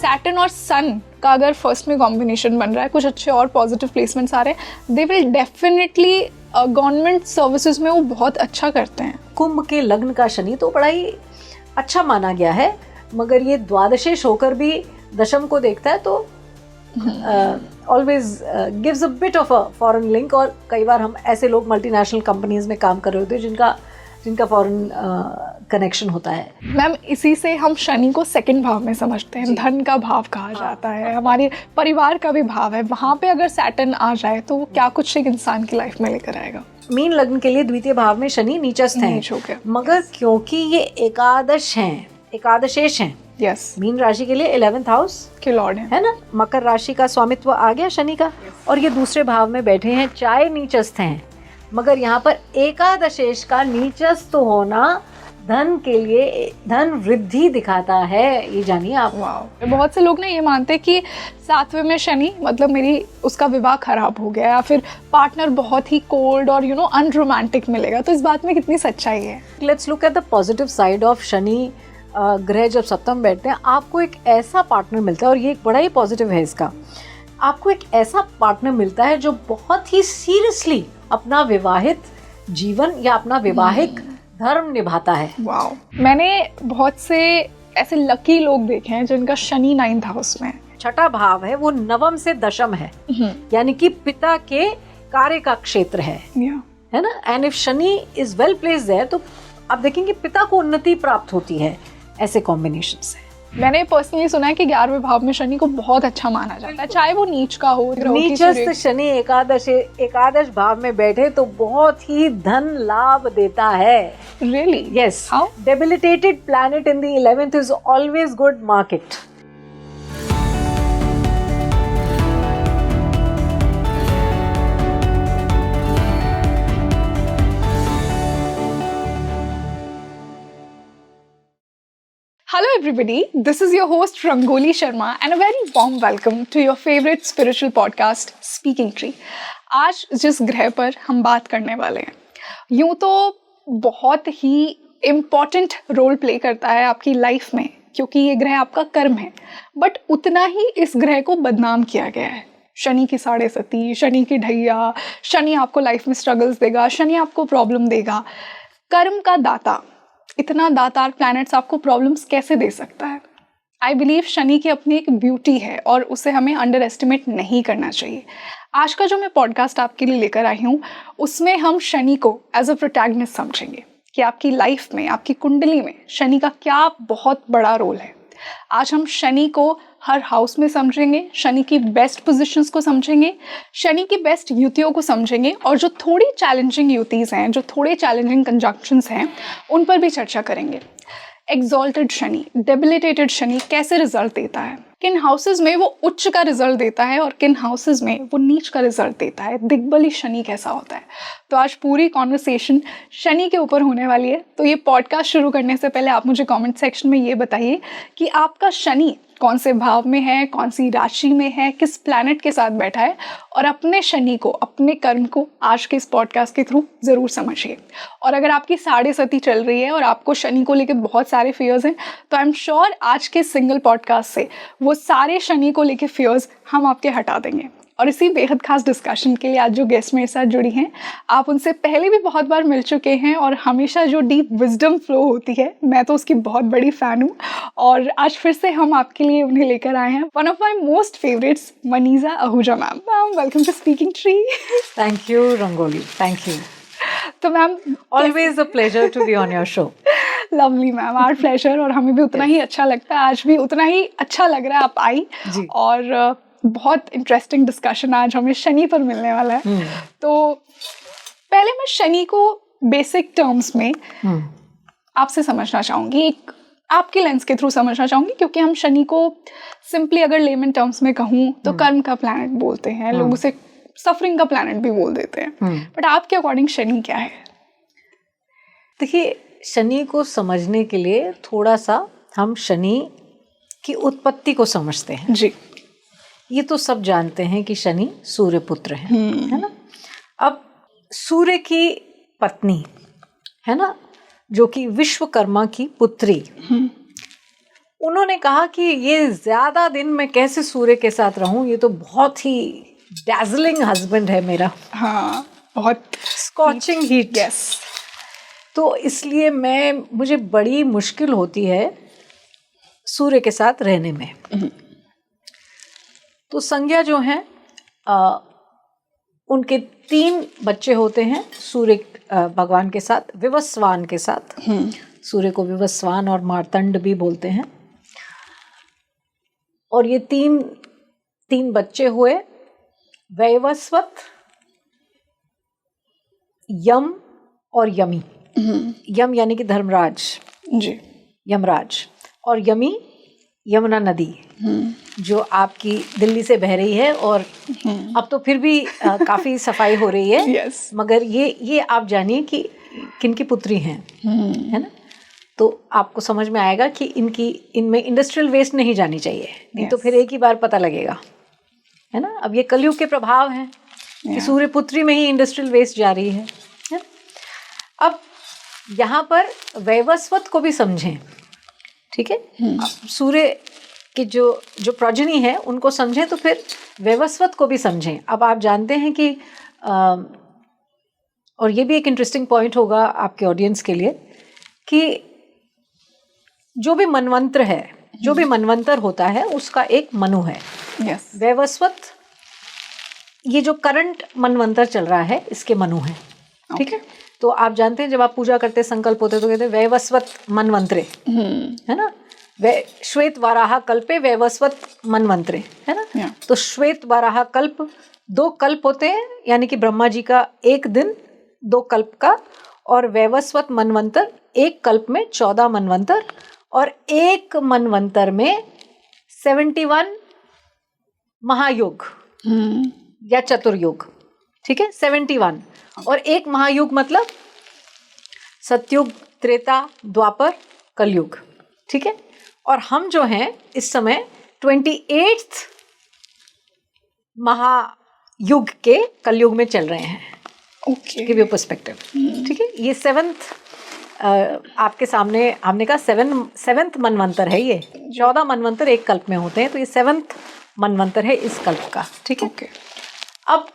Saturn और सन का अगर फर्स्ट में कॉम्बिनेशन बन रहा है, कुछ अच्छे और पॉजिटिव प्लेसमेंट्स आ रहे हैं, they will definitely government services में वो बहुत अच्छा करते हैं। कुंभ के लग्न का शनि तो बड़ा ही अच्छा माना गया है, मगर ये द्वादशेश होकर भी दशम को देखता है तो always gives a bit of a foreign link. और कई बार हम ऐसे लोग मल्टीनेशनल कंपनीज में काम कर रहे होते हैं जिनका फॉरेन कनेक्शन होता है। मैम इसी से हम शनि को सेकंड भाव में समझते हैं, धन का भाव कहा जाता है, हमारे परिवार का भी भाव है। वहाँ पे अगर सैटर्न आ जाए तो वो क्या कुछ एक इंसान की लाइफ में लेकर आएगा। मीन लग्न के लिए द्वितीय भाव में शनि नीचस्थ है, मगर क्योंकि ये एकादशेश हैं, यस, मीन राशि के लिए 11th हाउस के लॉर्ड है ना, मकर राशि का स्वामित्व आ गया शनि का, और ये दूसरे भाव में बैठे हैं, चाहे नीचस्थ हैं, मगर यहाँ पर एकादशेश का नीचस्थ होना धन के लिए धन वृद्धि दिखाता है, ये जानिए आप। वाह, बहुत से लोग ना ये मानते हैं कि 7वें में शनि मतलब मेरी उसका विवाह खराब हो गया, या फिर पार्टनर बहुत ही कोल्ड और अनरोमांटिक मिलेगा। तो इस बात में कितनी सच्चाई है? Let's look at the positive side of Shani. ग्रह जब सप्तम बैठते हैं, आपको एक ऐसा पार्टनर मिलता है, और ये एक बड़ा ही पॉजिटिव है इसका, आपको एक ऐसा पार्टनर मिलता है जो बहुत ही सीरियसली अपना विवाहित जीवन या अपना विवाहिक धर्म निभाता है। वाओ, मैंने बहुत से ऐसे लकी लोग देखे हैं जिनका शनि 9th हाउस में। छठा भाव है वो नवम से दशम है, यानी कि पिता के कार्य का क्षेत्र है ना। And if Shani is well placed there तो आप देखेंगे पिता को उन्नति प्राप्त होती है ऐसे कॉम्बिनेशन से। मैंने पर्सनली सुना है कि 11वें भाव में शनि को बहुत अच्छा माना जाता है, चाहे वो नीच का हो। नीचस्थ शनि एकादश भाव में बैठे तो बहुत ही धन लाभ देता है। Really? Yes. Debilitated planet in the 11th is always good market. Hello everybody, this is your host Rangoli Sharma and a very warm welcome to your favorite spiritual podcast Speaking Tree। आज जिस ग्रह पर हम बात करने वाले हैं, यूं तो बहुत ही इम्पॉर्टेंट रोल प्ले करता है आपकी लाइफ में, क्योंकि ये ग्रह आपका कर्म है, बट उतना ही इस ग्रह को बदनाम किया गया है। शनि की 7.5, शनि की ढैया, शनि आपको लाइफ में स्ट्रगल्स देगा, शनि आपको प्रॉब्लम देगा। कर्म का दाता, इतना दातार प्लैनेट्स आपको प्रॉब्लम्स कैसे दे सकता है? आई बिलीव शनि की अपनी एक ब्यूटी है और उसे हमें अंडर एस्टिमेट नहीं करना चाहिए। आज का जो मैं पॉडकास्ट आपके लिए लेकर आई हूँ, उसमें हम शनि को एज अ प्रोटैगनिस्ट समझेंगे कि आपकी लाइफ में, आपकी कुंडली में शनि का क्या बहुत बड़ा रोल है। आज हम शनि को हर हाउस में समझेंगे, शनि की बेस्ट पोजीशंस को समझेंगे, शनि की बेस्ट युतियों को समझेंगे, और जो थोड़ी चैलेंजिंग युतिज़ हैं, जो थोड़े चैलेंजिंग कंजंक्शंस हैं, उन पर भी चर्चा करेंगे। एक्सॉल्टेड शनि, डेबिलिटेटेड शनि कैसे रिजल्ट देता है, किन हाउसेज में वो उच्च का रिजल्ट देता है और किन हाउसेज में वो नीच का रिजल्ट देता है, दिग्बली शनि कैसा होता है। तो आज पूरी कॉन्वर्सेशन शनि के ऊपर होने वाली है। तो ये पॉडकास्ट शुरू करने से पहले आप मुझे कमेंट सेक्शन में ये बताइए कि आपका शनि कौन से भाव में है, कौन सी राशि में है, किस प्लैनेट के साथ बैठा है, और अपने शनि को, अपने कर्म को आज के इस पॉडकास्ट के थ्रू ज़रूर समझिए। और अगर आपकी 7.5 चल रही है और आपको शनि को लेकर बहुत सारे फियर्स हैं, तो आई एम श्योर आज के सिंगल पॉडकास्ट से वो सारे शनि को लेकर फियर्स हम आपके हटा देंगे। और इसी बेहद खास डिस्कशन के लिए आज जो गेस्ट मेरे साथ जुड़ी हैं, आप उनसे पहले भी बहुत बार मिल चुके हैं, और हमेशा जो डीप विजडम फ्लो होती है, मैं तो उसकी बहुत बड़ी फ़ैन हूँ। और आज फिर से हम आपके लिए उन्हें लेकर आए हैं, one of my most favourites, Manisha Ahuja ma'am. Ma'am welcome to speaking tree. Thank you Rangoli, thank you. तो ma'am always a pleasure to be on your show. Lovely ma'am, our pleasure, और हमें भी उतना ही अच्छा लगता है। आज भी उतना ही अच्छा लग रहा है आप आई, और बहुत इंटरेस्टिंग डिस्कशन आज हमें शनि पर मिलने वाला है। तो पहले मैं शनि को बेसिक टर्म्स में आपसे समझना चाहूँगी, एक आपके लेंस के थ्रू समझना चाहूँगी, क्योंकि हम शनि को सिंपली अगर लेमन टर्म्स में कहूँ तो कर्म का प्लैनेट बोलते हैं, लोग उसे सफरिंग का प्लैनेट भी बोल देते हैं, बट आपके अकॉर्डिंग शनि क्या है? देखिए, शनि को समझने के लिए थोड़ा सा हम शनि की उत्पत्ति को समझते हैं। जी, ये तो सब जानते हैं कि शनि सूर्य पुत्र है ना। अब सूर्य की पत्नी है ना, जो कि विश्वकर्मा की पुत्री, उन्होंने कहा कि ये ज़्यादा दिन मैं कैसे सूर्य के साथ रहूं, ये तो बहुत ही डैज़लिंग हस्बैंड है मेरा, हाँ, बहुत स्कॉचिंग हीट। यस। तो इसलिए मुझे बड़ी मुश्किल होती है सूर्य के साथ रहने में। तो संज्ञा जो हैं उनके 3 बच्चे होते हैं सूर्य भगवान के साथ, विवस्वान के साथ। सूर्य को विवस्वान और मार्तंड भी बोलते हैं। और ये 3 बच्चे हुए, वैवस्वत, यम और यमी। यम यानी कि धर्मराज जी, यमराज, और यमी यमुना नदी जो आपकी दिल्ली से बह रही है, और अब तो फिर भी काफी सफाई हो रही है। यस। मगर ये आप जानिए कि किनकी पुत्री हैं, है ना। तो आपको समझ में आएगा कि इनमें इंडस्ट्रियल वेस्ट नहीं जानी चाहिए, नहीं तो फिर एक ही बार पता लगेगा, है ना। अब ये कलयुग के प्रभाव हैं कि सूर्य पुत्री में ही इंडस्ट्रियल वेस्ट जा रही है। अब यहाँ पर वैवस्वत को भी समझें, ठीक है। सूर्य की जो प्रोजनी है उनको समझें, तो फिर वैवस्वत को भी समझें। अब आप जानते हैं कि और ये भी एक इंटरेस्टिंग पॉइंट होगा आपके ऑडियंस के लिए कि जो भी मनवंतर है, जो भी मनवंतर होता है उसका एक मनु है। यस। वैवस्वत, ये जो करंट मनवंतर चल रहा है इसके मनु है, ठीक है। तो आप जानते हैं जब आप पूजा करते संकल्प होते तो कहते हैं वैवस्वत मनवंतरे, है ना। श्वेत वाराह कल्पे वैवस्वत मनवंतरे, है ना। तो श्वेत वाराह कल्प 2 कल्प होते हैं, यानी कि ब्रह्मा जी का 1 दिन 2 कल्प का, और वैवस्वत मनवंतर 1 कल्प में 14 मनवंतर, और 1 मनवंतर में 71 महायुग या चतुर्युग, ठीक है। 71, और 1 महायुग मतलब सतयुग, त्रेता, द्वापर, कलयुग, ठीक है। और हम जो हैं इस समय 28th महायुग के कलयुग में चल रहे हैं। ओके, गिव यू पर्सपेक्टिव, ठीक है। ये 7th आपके सामने हमने कहा 7th मनवंतर है। ये 14 मनवंतर 1 कल्प में होते हैं, तो ये 7th मनवंतर है इस कल्प का, ठीक है। अब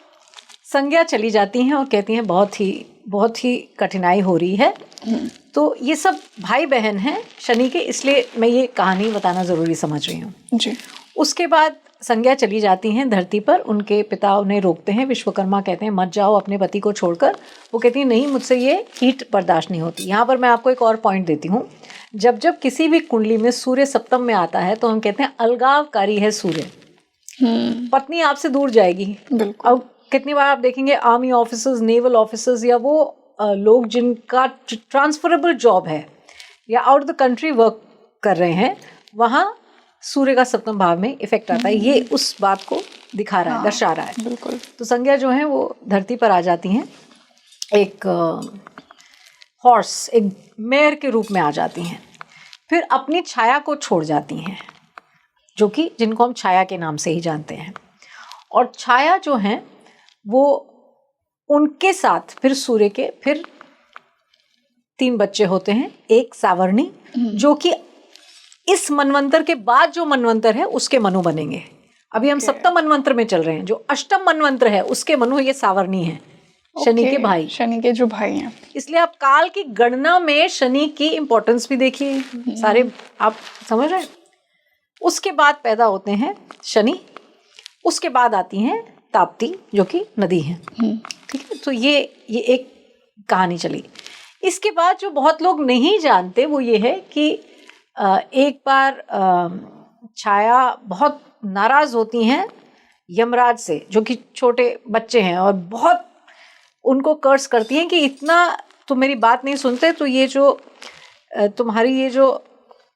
संज्ञा चली जाती हैं और कहती हैं बहुत ही कठिनाई हो रही है। तो ये सब भाई बहन हैं शनि के, इसलिए मैं ये कहानी बताना ज़रूरी समझ रही हूँ जी। उसके बाद संज्ञा चली जाती हैं धरती पर, उनके पिता उन्हें रोकते हैं, विश्वकर्मा कहते हैं मत जाओ अपने पति को छोड़कर। वो कहती हैं नहीं, मुझसे ये हीट बर्दाश्त नहीं होती। यहाँ पर मैं आपको एक और पॉइंट देती हूँ, जब किसी भी कुंडली में सूर्य सप्तम में आता है तो हम कहते हैं अलगावकारी है सूर्य, पत्नी आपसे दूर जाएगी। अब कितनी बार आप देखेंगे आर्मी ऑफिसर्स, नेवल ऑफिसर्स, या वो लोग जिनका ट्रांसफरेबल जॉब है या out of the country work कर रहे हैं, वहाँ सूर्य का सप्तम भाव में इफेक्ट आता है। ये उस बात को दिखा रहा है, दर्शा रहा है। बिल्कुल। तो संज्ञा जो है वो धरती पर आ जाती हैं, एक हॉर्स, एक मेयर के रूप में आ जाती हैं, फिर अपनी छाया को छोड़ जाती हैं, जो कि जिनको हम छाया के नाम से ही जानते हैं। और छाया जो हैं वो उनके साथ फिर सूर्य के फिर 3 बच्चे होते हैं। एक सावर्णी, जो कि इस मनवंतर के बाद जो मनवंतर है उसके मनु बनेंगे। अभी हम सप्तम मनवंतर में चल रहे हैं, जो अष्टम मनवंतर है उसके मनु ये सावर्णी हैं, शनि के भाई, शनि के जो भाई हैं। इसलिए आप काल की गणना में शनि की इंपॉर्टेंस भी देखिए, सारे आप समझ रहे हैं। उसके बाद पैदा होते हैं शनि, उसके बाद आती हैं ताप्ती जो कि नदी है, ठीक है। तो ये एक कहानी चली। इसके बाद जो बहुत लोग नहीं जानते वो ये है कि एक बार छाया बहुत नाराज होती हैं यमराज से, जो कि छोटे बच्चे हैं, और बहुत उनको कर्स करती हैं कि इतना तुम मेरी बात नहीं सुनते, तो ये जो तुम्हारी ये जो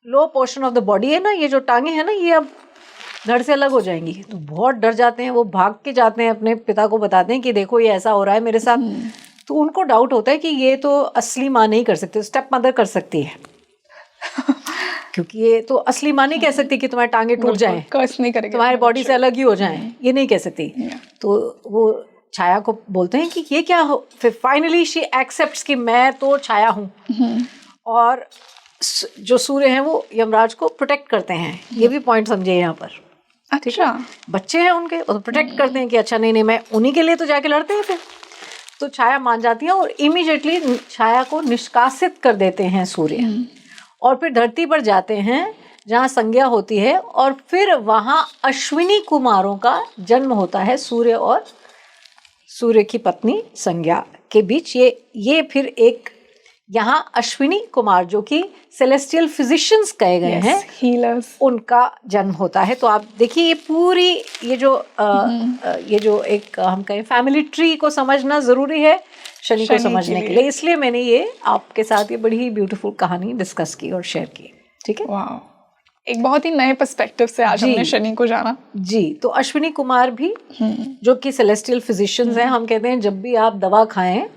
लो पोर्शन ऑफ द बॉडी है ना, ये जो टांगे हैं ना, ये अब धड़ से अलग हो जाएंगी। तो बहुत डर जाते हैं, वो भाग के जाते हैं, अपने पिता को बताते हैं कि देखो ये ऐसा हो रहा है मेरे साथ। तो उनको डाउट होता है कि ये तो असली माँ नहीं कर सकती, स्टेप मदर कर सकती है क्योंकि ये तो असली माँ नहीं कह सकती कि तुम्हारे टांगे टूट जाएं, कर्स नहीं करेगी, तुम्हारे बॉडी से अलग ही हो जाएं, ये नहीं कह सकती। तो वो छाया को बोलते हैं कि ये क्या हो। फिर फाइनली शी एक्सेप्ट्स कि मैं तो छाया हूँ, और जो सूर्य हैं वो यमराज को प्रोटेक्ट करते हैं, ये भी पॉइंट समझे यहाँ पर। अच्छा, बच्चे हैं उनके, वो तो प्रोटेक्ट करते हैं कि अच्छा नहीं मैं उन्हीं के लिए तो जाके लड़ते हैं। फिर तो छाया मान जाती है और इमीडिएटली छाया को निष्कासित कर देते हैं सूर्य, और फिर धरती पर जाते हैं जहाँ संज्ञा होती है, और फिर वहाँ अश्विनी कुमारों का जन्म होता है सूर्य और सूर्य की पत्नी संज्ञा के बीच। ये फिर एक यहाँ अश्विनी कुमार जो कि सेलेस्टियल फिजिशियंस कहे गए हैं, हीलर्स, उनका जन्म होता है। तो आप देखिए ये पूरी ये जो एक हम कहें फैमिली ट्री को समझना ज़रूरी है शनि को समझने के लिए, इसलिए मैंने ये आपके साथ ये बड़ी ही ब्यूटीफुल कहानी डिस्कस की और शेयर की। ठीक है, वाह, एक बहुत ही नए पर्सपेक्टिव से आज हमने शनि को जाना जी। तो अश्विनी कुमार भी जो कि सेलेस्टियल फिजिशियंस हैं, हम कहते हैं जब भी आप दवा खाएं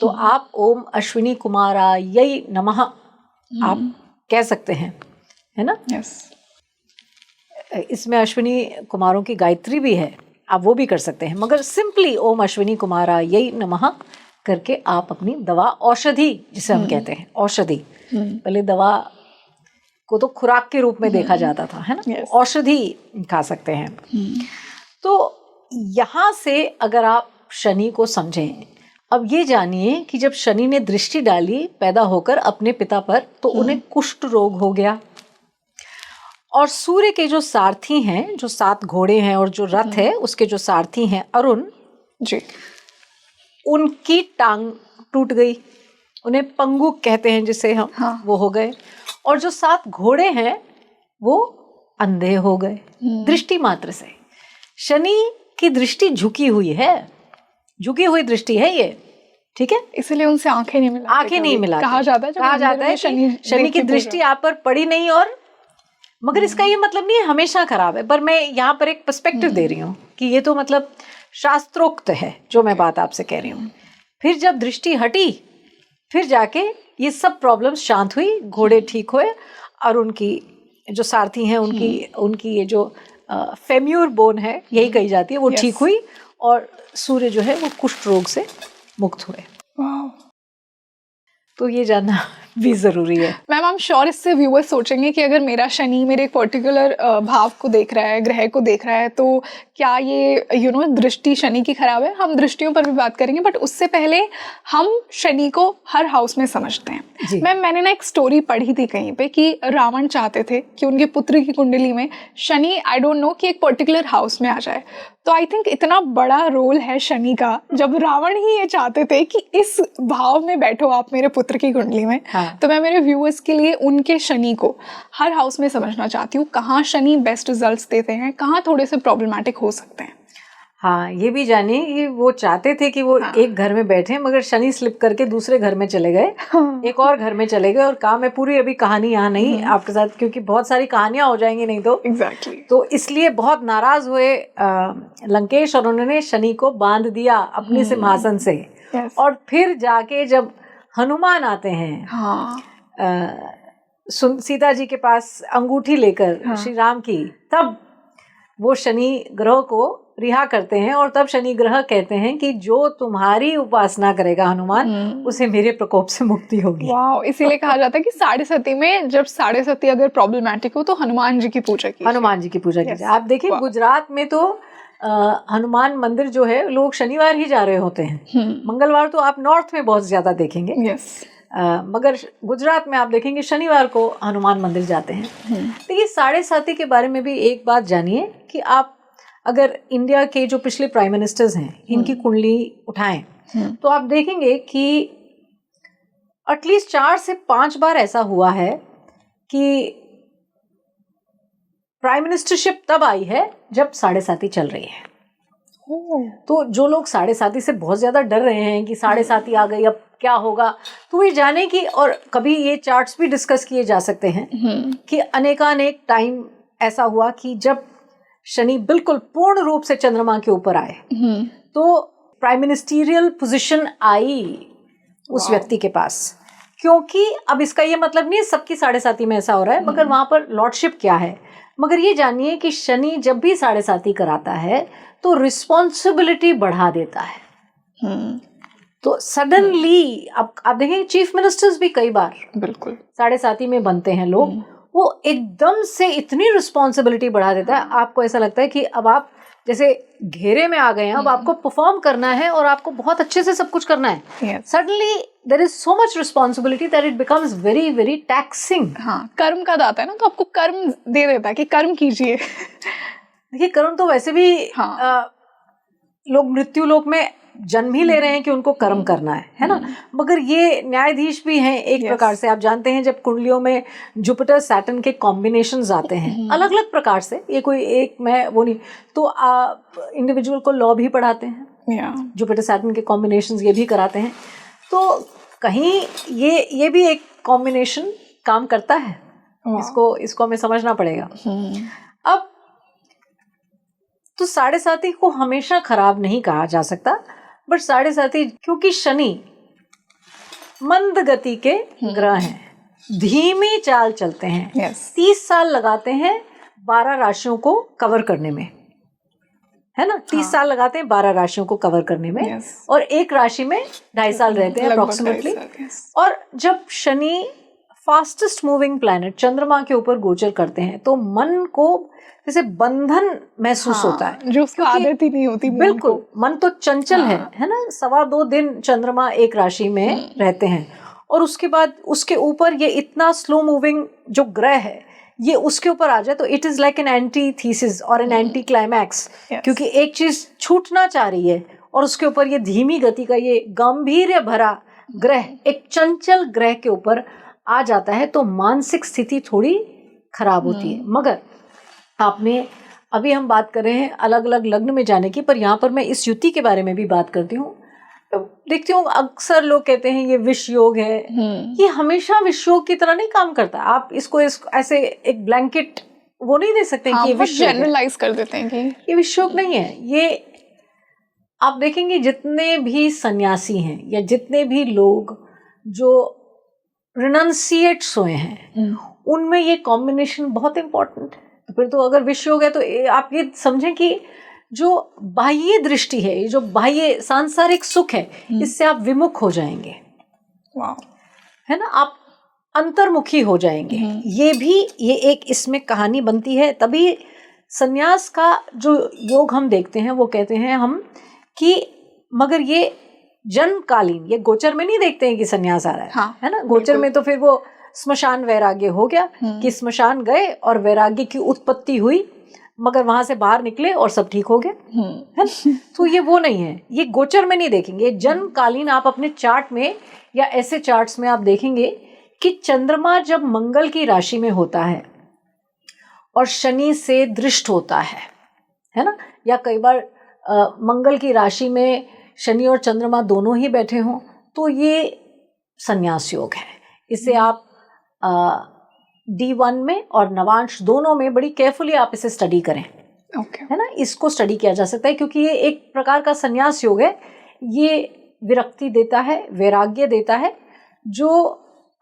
तो आप ओम अश्विनी कुमाराय नमः आप कह सकते हैं, है ना। यस, इसमें अश्विनी कुमारों की गायत्री भी है, आप वो भी कर सकते हैं, मगर सिंपली ओम अश्विनी कुमाराय नमः करके आप अपनी दवा, औषधि जिसे हम कहते हैं औषधि, पहले दवा को तो खुराक के रूप में देखा जाता था, है ना, औषधि खा सकते हैं। तो यहाँ से अगर आप शनि को समझें, अब ये जानिए कि जब शनि ने दृष्टि डाली पैदा होकर अपने पिता पर, तो उन्हें कुष्ठ रोग हो गया, और सूर्य के जो सारथी हैं, जो 7 घोड़े हैं और जो रथ है उसके जो सारथी हैं अरुण जी, उनकी टांग टूट गई, उन्हें पंगु कहते हैं जिसे हम, वो हो गए, और जो 7 घोड़े हैं वो अंधे हो गए दृष्टि मात्र से। शनि की दृष्टि झुकी हुई है, झुकी हुई दृष्टि है ये, ठीक है, इसलिए उनसे आंखें नहीं मिलाती, आंखें नहीं मिलाती। कहा जाता है शनि की दृष्टि आप पर पड़ी नहीं, और मगर इसका ये मतलब नहीं है हमेशा खराब है, पर मैं यहाँ पर एक पर्सपेक्टिव दे रही हूँ कि ये तो मतलब शास्त्रोक्त है जो मैं बात आपसे कह रही हूँ। फिर जब दृष्टि हटी, फिर जाके ये सब प्रॉब्लम्स शांत हुई, घोड़े ठीक हुए, और उनकी जो सारथी हैं उनकी ये जो फेम्यूर बोन है यही कही जाती है वो ठीक हुई, और सूर्य जो है वो कुष्ठ रोग से मुक्त हुए। तो ये जानना भी जरूरी है। मैम, आई एम श्योर इससे व्यूअर्स सोचेंगे कि अगर मेरा शनि मेरे एक पर्टिकुलर भाव को देख रहा है, ग्रह को देख रहा है, तो क्या ये दृष्टि शनि की खराब है। हम दृष्टियों पर भी बात करेंगे, बट उससे पहले हम शनि को हर हाउस में समझते हैं। मैम, मैंने ना एक स्टोरी पढ़ी थी कहीं पे कि रावण चाहते थे कि उनके पुत्र की कुंडली में शनि, आई डोंट नो, कि एक पर्टिकुलर हाउस में आ जाए। तो आई थिंक इतना बड़ा रोल है शनि का, जब रावण ही ये चाहते थे कि इस भाव में बैठो आप मेरे पुत्र की कुंडली में। तो मैं मेरे व्यूअर्स के लिए उनके शनि को हर हाउस में समझना चाहती हूँ, कहाँ शनि बेस्ट रिजल्ट्स देते हैं, कहाँ थोड़े से प्रॉब्लमैटिक हो सकते हैं। हाँ, ये भी जानिए कि वो चाहते थे कि वो एक घर में बैठे, मगर शनि स्लिप करके दूसरे घर में चले गए, एक और घर में चले गए, और कहा मैं पूरी अभी कहानी यहाँ नहीं आपके साथ, क्योंकि बहुत सारी कहानियां हो जाएंगी नहीं तो। एग्जैक्टली। तो इसलिए बहुत नाराज हुए लंकेश, और उन्होंने शनि को बांध दिया अपने सिंहासन से। और फिर जाके जब हनुमान आते हैं सीता जी के पास अंगूठी लेकर श्री राम की, तब वो शनि ग्रह को रिहा करते हैं, और तब शनि ग्रह कहते हैं कि जो तुम्हारी उपासना करेगा हनुमान, उसे मेरे प्रकोप से मुक्ति होगी। वाह, इसीलिए कहा जाता है कि साढ़े सती में जब साढ़े सती अगर प्रॉब्लमैटिक हो तो हनुमान जी की पूजा कीजिए। हनुमान जी की पूजा कीजिए। आप देखिए गुजरात में तो हनुमान मंदिर जो है लोग शनिवार ही जा रहे होते हैं, मंगलवार तो आप नॉर्थ में बहुत ज्यादा देखेंगे, मगर गुजरात में आप देखेंगे शनिवार को हनुमान मंदिर जाते हैं। देखिए, साढ़े साती के बारे में भी एक बात जानिए कि आप अगर इंडिया के जो पिछले प्राइम मिनिस्टर्स हैं इनकी कुंडली उठाएं, तो आप देखेंगे कि एटलीस्ट 4 से 5 बार ऐसा हुआ है कि प्राइम मिनिस्टरशिप तब आई है जब साढ़े साती चल रही है। तो जो लोग साढ़े साती से बहुत ज्यादा डर रहे हैं कि साढ़े साती आ गई अब क्या होगा, तो ये जाने की, और कभी ये चार्ट्स भी डिस्कस किए जा सकते हैं कि अनेकानेक टाइम ऐसा हुआ कि जब शनि बिल्कुल पूर्ण रूप से चंद्रमा के ऊपर आए, तो प्राइम मिनिस्टीरियल पोजीशन आई उस व्यक्ति के पास। क्योंकि अब इसका ये मतलब नहीं है सबकी साढ़े साती में ऐसा हो रहा है, मगर वहां पर लॉर्डशिप क्या है। मगर ये जानिए कि शनि जब भी साढ़े साती कराता है तो रिस्पॉन्सिबिलिटी बढ़ा देता है। तो सडनली अब आप देखेंगे चीफ मिनिस्टर्स भी कई बार बिल्कुल 7.5 में बनते हैं लोग, वो एकदम से इतनी रिस्पॉन्सिबिलिटी बढ़ा देता है, आपको ऐसा लगता है कि अब आप जैसे घेरे में आ गए हैं, अब आपको परफॉर्म करना है और आपको बहुत अच्छे से सब कुछ करना है। Suddenly there is so much responsibility that it becomes very very taxing. हाँ, कर्म का दाता है ना, तो आपको कर्म दे देता है कि कर्म कीजिए। देखिए कर्म तो वैसे भी लोग मृत्यु लोक में जन्म ही ले रहे हैं कि उनको कर्म करना है ना, मगर ये न्यायाधीश भी हैं एक प्रकार से। आप जानते हैं जब कुंडलियों में जुपिटर सैटर्न के कॉम्बिनेशंस आते हैं अलग अलग प्रकार से, ये कोई एक मैं वो नहीं, तो आप इंडिविजुअल को लॉ भी पढ़ाते हैं, जुपिटर सैटर्न के कॉम्बिनेशंस ये भी कराते हैं, तो कहीं ये भी एक कॉम्बिनेशन काम करता है। इसको हमें समझना पड़ेगा। अब तो 7.5 को हमेशा खराब नहीं कहा जा सकता, बट 7.5 क्योंकि शनि मंद गति के ग्रह हैं, धीमी चाल चलते हैं, 30 साल लगाते हैं 12 राशियों को कवर करने में, है ना, 30 साल लगाते हैं 12 राशियों को कवर करने में, और एक राशि में 2.5 साल रहते हैं अप्रोक्सीमेटली। और जब शनि फास्टेस्ट मूविंग प्लैनेट चंद्रमा के ऊपर गोचर करते हैं तो मन को जैसे बंधन महसूस होता है, जो उसकी आदत ही नहीं होती। बिल्कुल, मन तो चंचल है ना। 2.25 दिन चंद्रमा एक राशि में रहते हैं और उसके बाद उसके ऊपर ये इतना स्लो मूविंग जो ग्रह है ये उसके ऊपर आ जाए तो it is like an anti thesis और एन एंटी क्लाइमैक्स, क्योंकि एक चीज छूटना चाह रही है और उसके ऊपर ये धीमी गति का ये गंभीर भरा ग्रह एक चंचल ग्रह के ऊपर आ जाता है तो मानसिक स्थिति थोड़ी खराब होती है। मगर आपने अभी हम बात कर रहे हैं अलग अलग लग्न में जाने की, पर यहाँ पर मैं इस युति के बारे में भी बात करती हूँ। तो देखती हूँ अक्सर लोग कहते हैं ये विष योग है, ये हमेशा विष योग की तरह नहीं काम करता। आप इसको ऐसे एक ब्लैंकेट वो नहीं दे सकते कि ये विष योग जनरलाइज कर देते हैं कि ये विष योग नहीं है। ये आप देखेंगे जितने भी सन्यासी हैं या जितने भी लोग जो रिनंसिएट सोए हैं उनमें ये कॉम्बिनेशन बहुत इंपॉर्टेंट है। तो फिर तो अगर विष योग है तो आप ये समझें कि जो बाह्य दृष्टि है, ये जो बाह्य सांसारिक सुख है, इससे आप विमुख हो जाएंगे, है ना, आप अंतर्मुखी हो जाएंगे। ये एक इसमें कहानी बनती है। तभी सन्यास का जो योग हम देखते हैं वो कहते हैं हम कि मगर ये जन्मकालीन, ये गोचर में नहीं देखते हैं कि सन्यास आ रहा है, है ना। गोचर में तो फिर वो स्मशान वैराग्य हो गया कि स्मशान गए और वैराग्य की उत्पत्ति हुई, मगर वहां से बाहर निकले और सब ठीक हो गया, है ना। तो ये वो नहीं है, ये गोचर में नहीं देखेंगे। जन्मकालीन आप अपने चार्ट में या ऐसे चार्ट्स में आप देखेंगे कि चंद्रमा जब मंगल की राशि में होता है और शनि से दृष्ट होता है ना, या कई बार मंगल की राशि में शनि और चंद्रमा दोनों ही बैठे हों तो ये संन्यास योग है। इसे आप D1 में और नवांश दोनों में बड़ी केयरफुली आप इसे स्टडी करें, है ना। इसको स्टडी किया जा सकता है क्योंकि ये एक प्रकार का संन्यास योग है। ये विरक्ति देता है, वैराग्य देता है, जो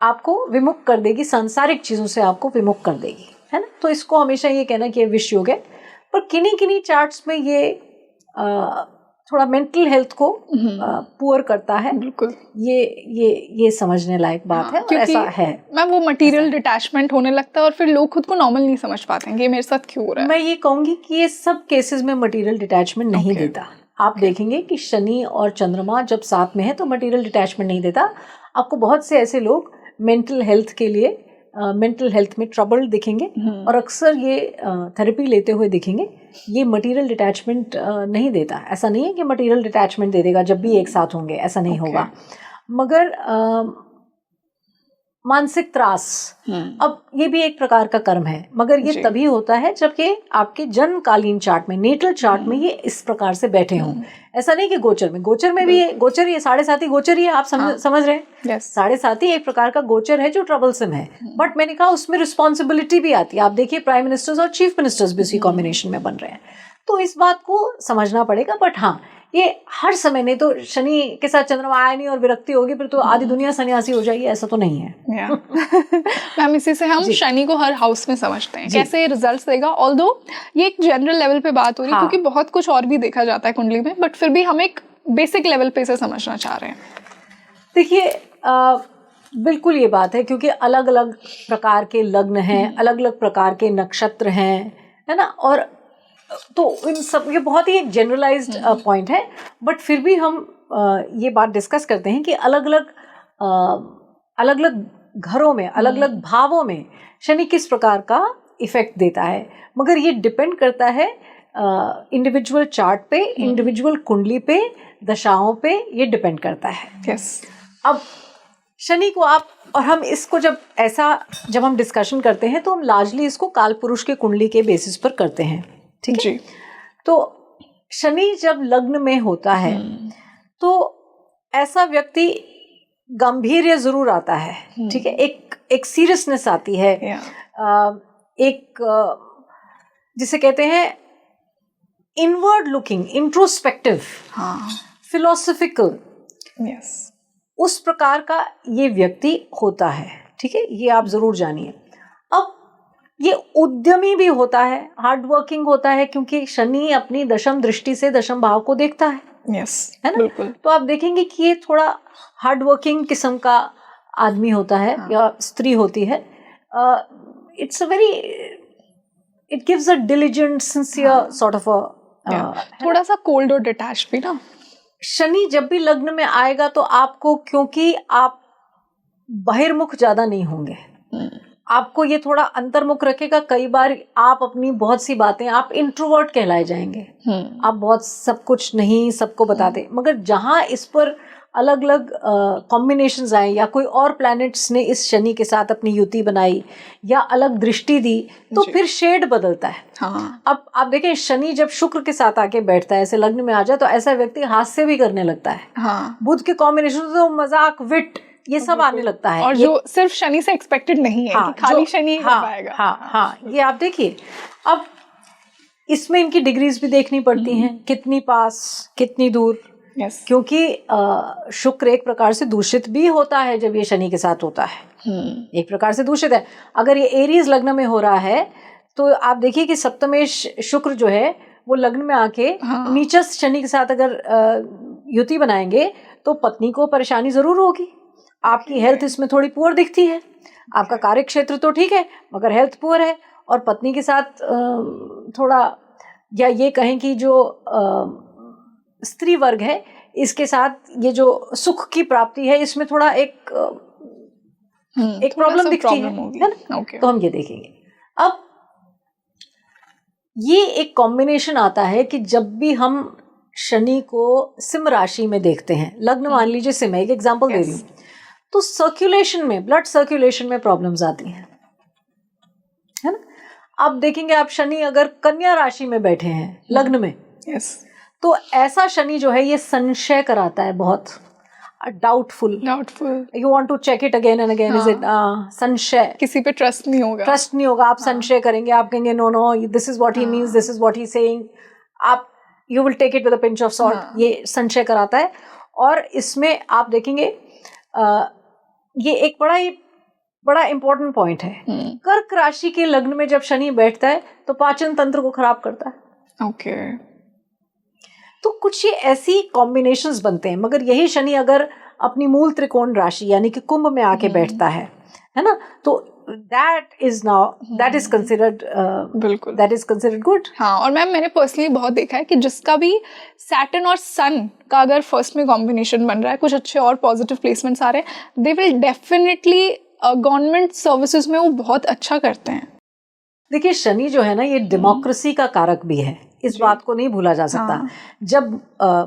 आपको विमुख कर देगी, सांसारिक चीज़ों से आपको विमुख कर देगी, है ना। तो इसको हमेशा ये कहना कि ये विष योग है। पर किन्हीं चार्ट्स में ये थोड़ा मेंटल हेल्थ को पुअर करता है। बिल्कुल, ये समझने लायक बात है। और ऐसा है मैम, वो मटेरियल डिटैचमेंट होने लगता है और फिर लोग खुद को नॉर्मल नहीं समझ पाते हैं कि ये मेरे साथ क्यों हो रहा है। मैं ये कहूंगी कि ये सब केसेस में मटेरियल डिटैचमेंट नहीं देता। आप देखेंगे कि शनि और चंद्रमा जब साथ में है तो मटेरियल डिटैचमेंट नहीं देता। आपको बहुत से ऐसे लोग मेंटल हेल्थ के लिए मेंटल हेल्थ में ट्रबल दिखेंगे और अक्सर ये थेरेपी लेते हुए दिखेंगे। ये मटेरियल डिटैचमेंट नहीं देता। ऐसा नहीं है कि मटेरियल डिटैचमेंट दे देगा जब भी एक साथ होंगे, ऐसा नहीं होगा। मगर मानसिक त्रास, अब ये भी एक प्रकार का कर्म है, मगर ये तभी होता है जब कि आपके जन्मकालीन चार्ट में, नेटल चार्ट में ये इस प्रकार से बैठे हों। ऐसा नहीं कि गोचर में भी गोचर ये 7.5 गोचर ही है। आप समझ रहे हैं, 7.5 एक प्रकार का गोचर है जो ट्रबलसम है। बट मैंने कहा उसमें रिस्पॉन्सिबिलिटी भी आती है। आप देखिए प्राइम मिनिस्टर्स और चीफ मिनिस्टर्स भी उसी कॉम्बिनेशन में बन रहे हैं, तो इस बात को समझना पड़ेगा। बट हाँ, ये हर समय नहीं, तो शनि के साथ चंद्रमा आया नहीं और विरक्ति होगी फिर तो आधी दुनिया सन्यासी हो जाएगी, ऐसा तो नहीं है। मैम, इसी से हम शनि को हर हाउस में समझते हैं, कैसे रिजल्ट्स देगा। ऑल्दो ये एक जनरल लेवल पे बात हो रही है क्योंकि बहुत कुछ और भी देखा जाता है कुंडली में, बट फिर भी हम एक बेसिक लेवल पे से समझना चाह रहे हैं? देखिए बिल्कुल ये बात है, क्योंकि अलग अलग प्रकार के लग्न हैं, अलग अलग प्रकार के नक्षत्र हैं, है ना, और तो इन सब ये बहुत ही एक जनरलाइज्ड पॉइंट है, बट फिर भी हम ये बात डिस्कस करते हैं कि अलग अलग घरों में, अलग अलग भावों में शनि किस प्रकार का इफेक्ट देता है। मगर ये डिपेंड करता है इंडिविजुअल चार्ट पे, इंडिविजुअल कुंडली पे, दशाओं पे, ये डिपेंड करता है। यस। अब शनि को आप, और हम इसको जब हम डिस्कशन करते हैं तो हम लार्जली इसको काल पुरुष के कुंडली के बेसिस पर करते हैं, ठीक है जी। तो शनि जब लग्न में होता है तो ऐसा व्यक्ति गंभीर्य जरूर आता है, ठीक है, एक सीरियसनेस आती है, एक जिसे कहते हैं inward looking, introspective, philosophical, yes, उस प्रकार का ये व्यक्ति होता है, ठीक है, ये आप जरूर जानिए। अब ये उद्यमी भी होता है, हार्ड वर्किंग होता है, क्योंकि शनि अपनी दशम दृष्टि से दशम भाव को देखता है, यस, है ना, बिल्कुल। तो आप देखेंगे कि ये थोड़ा हार्ड वर्किंग किस्म का आदमी होता है, या स्त्री होती है। It's a very, it gives a diligent, sincere sort of थोड़ा सा कोल्ड और डिटैच भी ना। शनि जब भी लग्न में आएगा तो आपको, क्योंकि आप बहिर्मुख ज्यादा नहीं होंगे, आपको ये थोड़ा अंतर्मुख रखेगा। कई बार आप अपनी बहुत सी बातें, आप इंट्रोवर्ट कहलाए जाएंगे, आप बहुत सब कुछ नहीं सबको बताते, मगर जहां इस पर अलग अलग कॉम्बिनेशंस आए, या कोई और प्लैनेट्स ने इस शनि के साथ अपनी युति बनाई या अलग दृष्टि दी, तो फिर शेड बदलता है। अब आप देखें, शनि जब शुक्र के साथ आके बैठता है, ऐसे लग्न में आ जाए, तो ऐसा व्यक्ति हास्य भी करने लगता है। बुध के कॉम्बिनेशन तो मजाक, विट, ये सब आने लगता है, और जो सिर्फ शनि से एक्सपेक्टेड नहीं है, कि खाली शनि ही कर पाएगा। ये आप देखिए। अब इसमें इनकी डिग्रीज भी देखनी पड़ती हैं, कितनी पास, कितनी दूर, क्योंकि शुक्र एक प्रकार से दूषित भी होता है जब ये शनि के साथ होता है, एक प्रकार से दूषित है। अगर ये एरीज लग्न में हो रहा है तो आप देखिए कि सप्तमेश शुक्र जो है वो लग्न में आके नीचस्थ शनि के साथ अगर युति बनाएंगे तो पत्नी को परेशानी जरूर होगी। आपकी हेल्थ इसमें थोड़ी पुअर दिखती है, आपका कार्य क्षेत्र तो ठीक है मगर हेल्थ पुअर है, और पत्नी के साथ थोड़ा, या ये कहें कि जो स्त्री वर्ग है इसके साथ ये जो सुख की प्राप्ति है, इसमें थोड़ा एक प्रॉब्लम दिखती है ना। तो हम ये देखेंगे। अब ये एक कॉम्बिनेशन आता है कि जब भी हम शनि को सिंह राशि में देखते हैं, लग्न मान लीजिए सिंह, एक एग्जांपल दे रही हूँ, तो सर्कुलेशन में, ब्लड सर्कुलेशन में प्रॉब्लम्स आती हैं, है ना। आप देखेंगे, आप शनि अगर कन्या राशि में बैठे हैं लग्न में, तो ऐसा शनि जो है ये संशय कराता है, बहुत doubtful, you want to check it again and again, is it संशय, किसी पे ट्रस्ट नहीं होगा, आप संशय करेंगे, आप कहेंगे no this is what he means, this is what he saying, आप you will take it with a pinch of salt, ये संशय कराता है। और इसमें आप देखेंगे ये एक बड़ा इंपॉर्टेंट पॉइंट है। कर्क राशि के लग्न में जब शनि बैठता है तो पाचन तंत्र को खराब करता है। तो कुछ ये ऐसी कॉम्बिनेशंस बनते हैं। मगर यही शनि अगर अपनी मूल त्रिकोण राशि यानी कि कुंभ में आके बैठता है ना, तो that is considered बिल्कुल, that is considered good। हाँ, और मैम मैंने पर्सनली बहुत देखा है कि जिसका भी सैटर्न और सन का अगर फर्स्ट में कॉम्बिनेशन बन रहा है, कुछ अच्छे और पॉजिटिव प्लेसमेंट्स आ रहे हैं, they will definitely government services में वो बहुत अच्छा करते हैं। देखिए, शनि जो है ना, ये डेमोक्रेसी का कारक भी है, इस बात को नहीं भूला जा सकता। जब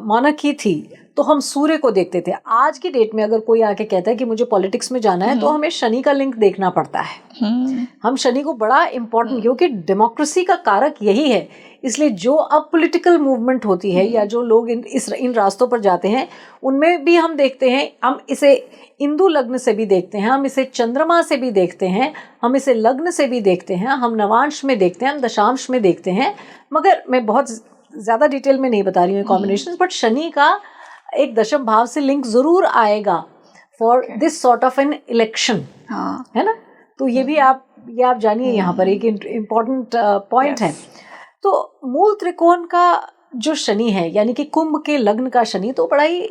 मोनार्की थी तो हम सूर्य को देखते थे। आज की डेट में अगर कोई आके कहता है कि मुझे पॉलिटिक्स में जाना है, तो हमें शनि का लिंक देखना पड़ता है। हम शनि को बड़ा इम्पोर्टेंट, क्योंकि डेमोक्रेसी का कारक यही है। इसलिए जो अब पॉलिटिकल मूवमेंट होती है या जो लोग इन रास्तों पर जाते हैं, उनमें भी हम देखते हैं, हम इसे इंदु लग्न से भी देखते हैं, हम इसे चंद्रमा से भी देखते हैं, हम इसे लग्न से भी देखते हैं, हम नवांश में देखते हैं, हम दशांश में देखते हैं। मगर मैं बहुत ज़्यादा डिटेल में नहीं बता रही हूँ कॉम्बिनेशन, बट शनि का एक दशम भाव से लिंक जरूर आएगा for this sort of an election, है ना। तो ये भी आप जानिए, यहाँ पर एक इम्पॉर्टेंट पॉइंट है। तो मूल त्रिकोण का जो शनि है यानी कि कुंभ के लग्न का शनि तो बड़ा ही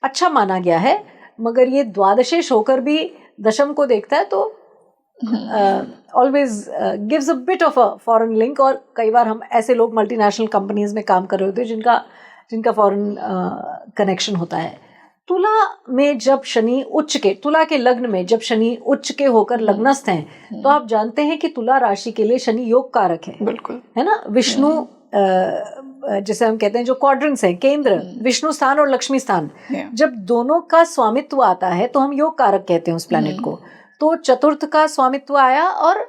अच्छा माना गया है, मगर ये द्वादशेश होकर भी दशम को देखता है तो always gives a bit of a foreign link. और कई बार हम ऐसे लोग मल्टीनेशनल कंपनीज में काम कर रहे होते हैं जिनका फॉरेन कनेक्शन होता है। तुला में जब शनि उच्च के, तुला के लग्न में जब शनि उच्च के होकर लग्नस्थ हैं तो आप जानते हैं कि तुला राशि के लिए शनि योग कारक है, बिल्कुल है ना। विष्णु जैसे हम कहते हैं जो क्वाड्रेंट्स हैं, केंद्र, विष्णु स्थान और लक्ष्मी स्थान, जब दोनों का स्वामित्व आता है तो हम योग कारक कहते हैं उस प्लैनेट को। तो चतुर्थ का स्वामित्व आया और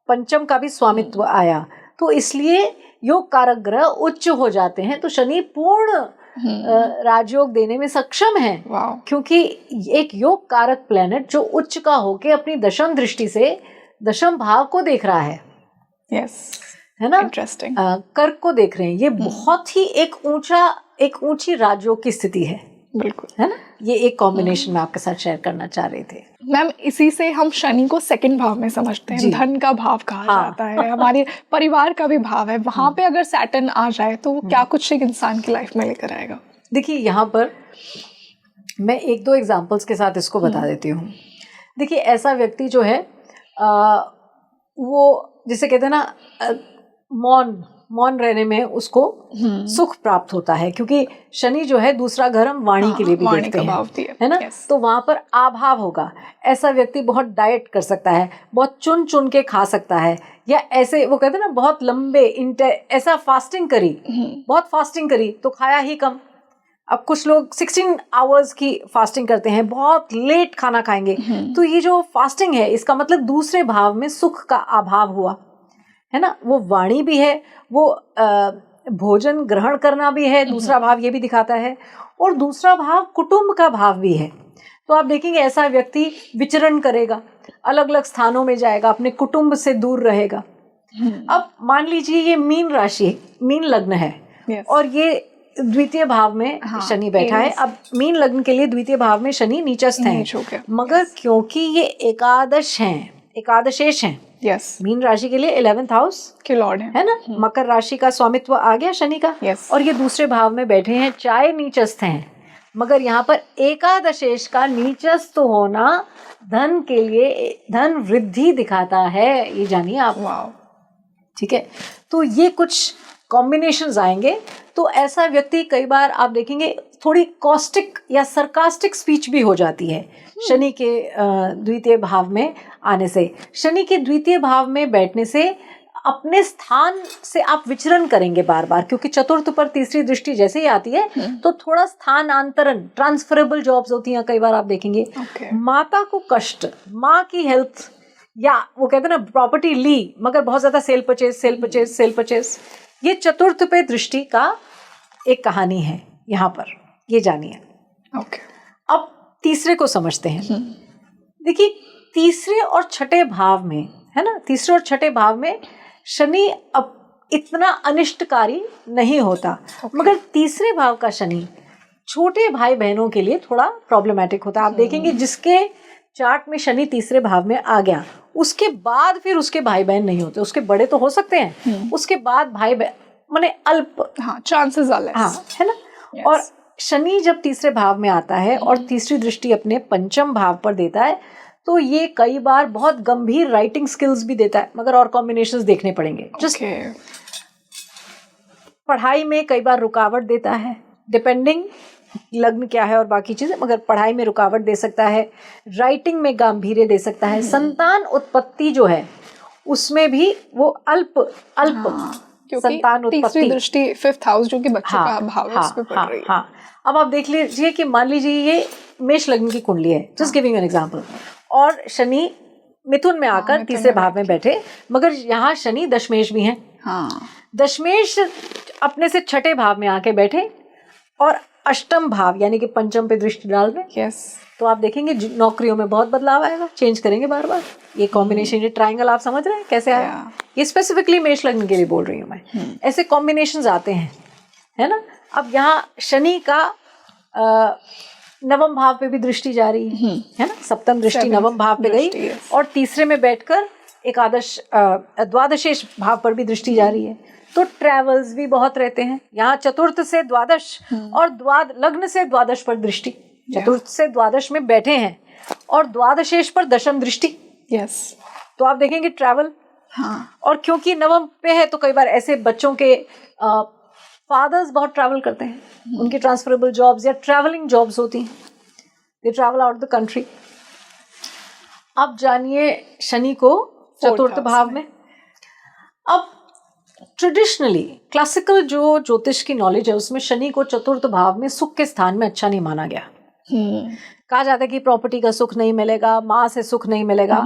पंचम का भी स्वामित्व आया, तो इसलिए योग कारक ग्रह उच्च हो जाते हैं। तो शनि पूर्ण राजयोग देने में सक्षम है, क्योंकि एक योग कारक प्लेनेट जो उच्च का होके अपनी दशम दृष्टि से दशम भाव को देख रहा है, है ना, इंटरेस्टिंग, कर्क को देख रहे हैं। ये बहुत ही एक ऊंची राजयोग की स्थिति है, बिल्कुल, है ना। ये एक कॉम्बिनेशन में आपके साथ शेयर करना चाह रहे थे। मैम इसी से हम शनि को सेकंड भाव में समझते हैं, धन का भाव कहा जाता है, हमारे परिवार का भी भाव है। वहां पे अगर सैटर्न आ जाए तो वो क्या कुछ एक इंसान की लाइफ में लेकर आएगा? देखिए यहाँ पर मैं एक दो एग्जांपल्स के साथ इसको बता देती हूँ। देखिए ऐसा व्यक्ति जो है वो जिसे कहते हैं ना मौन रहने में उसको सुख प्राप्त होता है, क्योंकि शनि जो है दूसरा घर हम वाणी के लिए भी देखते हैं, है ना। तो वहां पर अभाव होगा। ऐसा व्यक्ति बहुत डाइट कर सकता है, बहुत चुन चुन के खा सकता है, या ऐसे वो कहते हैं ना बहुत लंबे ऐसा बहुत फास्टिंग करी तो खाया ही कम। अब कुछ लोग 16 आवर्स की फास्टिंग करते हैं, बहुत लेट खाना खाएंगे, तो ये जो फास्टिंग है इसका मतलब दूसरे भाव में सुख का अभाव हुआ, है ना। वो वाणी भी है, वो भोजन ग्रहण करना भी है, दूसरा भाव ये भी दिखाता है, और दूसरा भाव कुटुंब का भाव भी है। तो आप देखेंगे ऐसा व्यक्ति विचरण करेगा, अलग अलग स्थानों में जाएगा, अपने कुटुंब से दूर रहेगा। अब मान लीजिए ये मीन राशि, मीन लग्न है, और ये द्वितीय भाव में शनि बैठा है। अब मीन लग्न के लिए द्वितीय भाव में शनि नीचस्थ है, मगर क्योंकि ये एकादशेश हैं, मीन राशि के लिए 11th हाउस के लॉर्ड है ना। मकर राशि का स्वामित्व आ गया शनि का, और ये दूसरे भाव में बैठे हैं, चाहे नीचस्थ हैं, मगर यहाँ पर एकादशेश का नीचस्थ होना धन के लिए धन वृद्धि दिखाता है, ये जानिए आप। ठीक है, तो ये कुछ कॉम्बिनेशंस आएंगे। तो ऐसा व्यक्ति कई बार आप देखेंगे थोड़ी कॉस्टिक या सरकास्टिक स्पीच भी हो जाती है शनि के द्वितीय भाव में आने से। शनि के द्वितीय भाव में बैठने से अपने स्थान से आप विचरण करेंगे बार बार, क्योंकि चतुर्थ पर तीसरी दृष्टि जैसे ही आती है तो थोड़ा स्थानांतरण, ट्रांसफरेबल जॉब्स होती हैं कई बार आप देखेंगे। माता को कष्ट, माँ की हेल्थ, या वो कहते हैं ना प्रॉपर्टी ली मगर बहुत ज्यादा सेल परचेज, ये चतुर्थ पे दृष्टि का एक कहानी है यहाँ पर, ये जानिए। अब तीसरे को समझते हैं। देखिए तीसरे और छठे भाव में, है ना, तीसरे और छठे भाव में शनि अब इतना अनिष्टकारी नहीं होता, मगर तीसरे भाव का शनि छोटे भाई बहनों के लिए थोड़ा प्रॉब्लमेटिक होता है। आप देखेंगे जिसके चार्ट में शनि तीसरे भाव में आ गया, उसके बाद फिर उसके भाई बहन नहीं होते, उसके बड़े तो हो सकते हैं, उसके बाद भाई बहन माने अल्प, चांसेस आर लेस, है ना। और शनि जब तीसरे भाव में आता है और तीसरी दृष्टि अपने पंचम भाव पर देता है, तो ये कई बार बहुत गंभीर राइटिंग स्किल्स भी देता है, मगर और कॉम्बिनेशंस देखने पड़ेंगे। जस्ट पढ़ाई में कई बार रुकावट देता है, डिपेंडिंग लग्न क्या है और बाकी चीजें, मगर पढ़ाई में रुकावट दे सकता है, राइटिंग में गांभीर्य दे सकता है, संतान उत्पत्ति जो है उसमें भी वो अल्प संतान उत्पत्ति, तीसरी दृष्टि 5th हाउस जो कि बच्चों का भाव है उस पे पड़ रही है। अब आप देख लीजिए कि मान लीजिए ये मेष लग्न की कुंडली है, जस्ट गिविंग एन एग्जांपल, और शनि मिथुन में आकर तीसरे भाव में बैठे, मगर यहाँ शनि दशमेश भी हैं। दशमेश अपने से छठे भाव में आके बैठे और अष्टम भाव यानी कि पंचम पे दृष्टि डाल रहे। तो आप देखेंगे नौकरियों में बहुत बदलाव आएगा, चेंज करेंगे बार बार। ये कॉम्बिनेशन, ये ट्रायंगल आप समझ रहे हैं कैसे आया? ये स्पेसिफिकली मेष लग्न के लिए बोल रही हूँ मैं। ऐसे कॉम्बिनेशंस आते हैं, है ना। अब यहाँ शनि का नवम भाव पे भी दृष्टि जा रही है ना, सप्तम दृष्टि नवम भाव पे गई और तीसरे में बैठकर एक आदर्श द्वादशेष भाव पर भी दृष्टि जा रही है, तो ट्रेवल्स भी बहुत रहते हैं। यहाँ चतुर्थ से द्वादश और लग्न से द्वादश पर दृष्टि, चतुर्थ से द्वादश में बैठे हैं और द्वादशेष पर दशम दृष्टि। यस, तो आप देखेंगे ट्रैवल। हाँ, और क्योंकि नवम पे है तो कई बार ऐसे बच्चों के फादर्स बहुत ट्रैवल करते हैं, उनकी ट्रांसफरेबल जॉब्स या ट्रैवलिंग जॉब्स होती हैं, दे ट्रैवल आउट द कंट्री। अब जानिए शनि को चतुर्थ भाव में। अब ट्रेडिशनली क्लासिकल जो ज्योतिष की नॉलेज है उसमें शनि को चतुर्थ भाव में सुख के स्थान में अच्छा नहीं माना गया। कहा जाता है कि प्रॉपर्टी का सुख नहीं मिलेगा, माँ से सुख नहीं मिलेगा,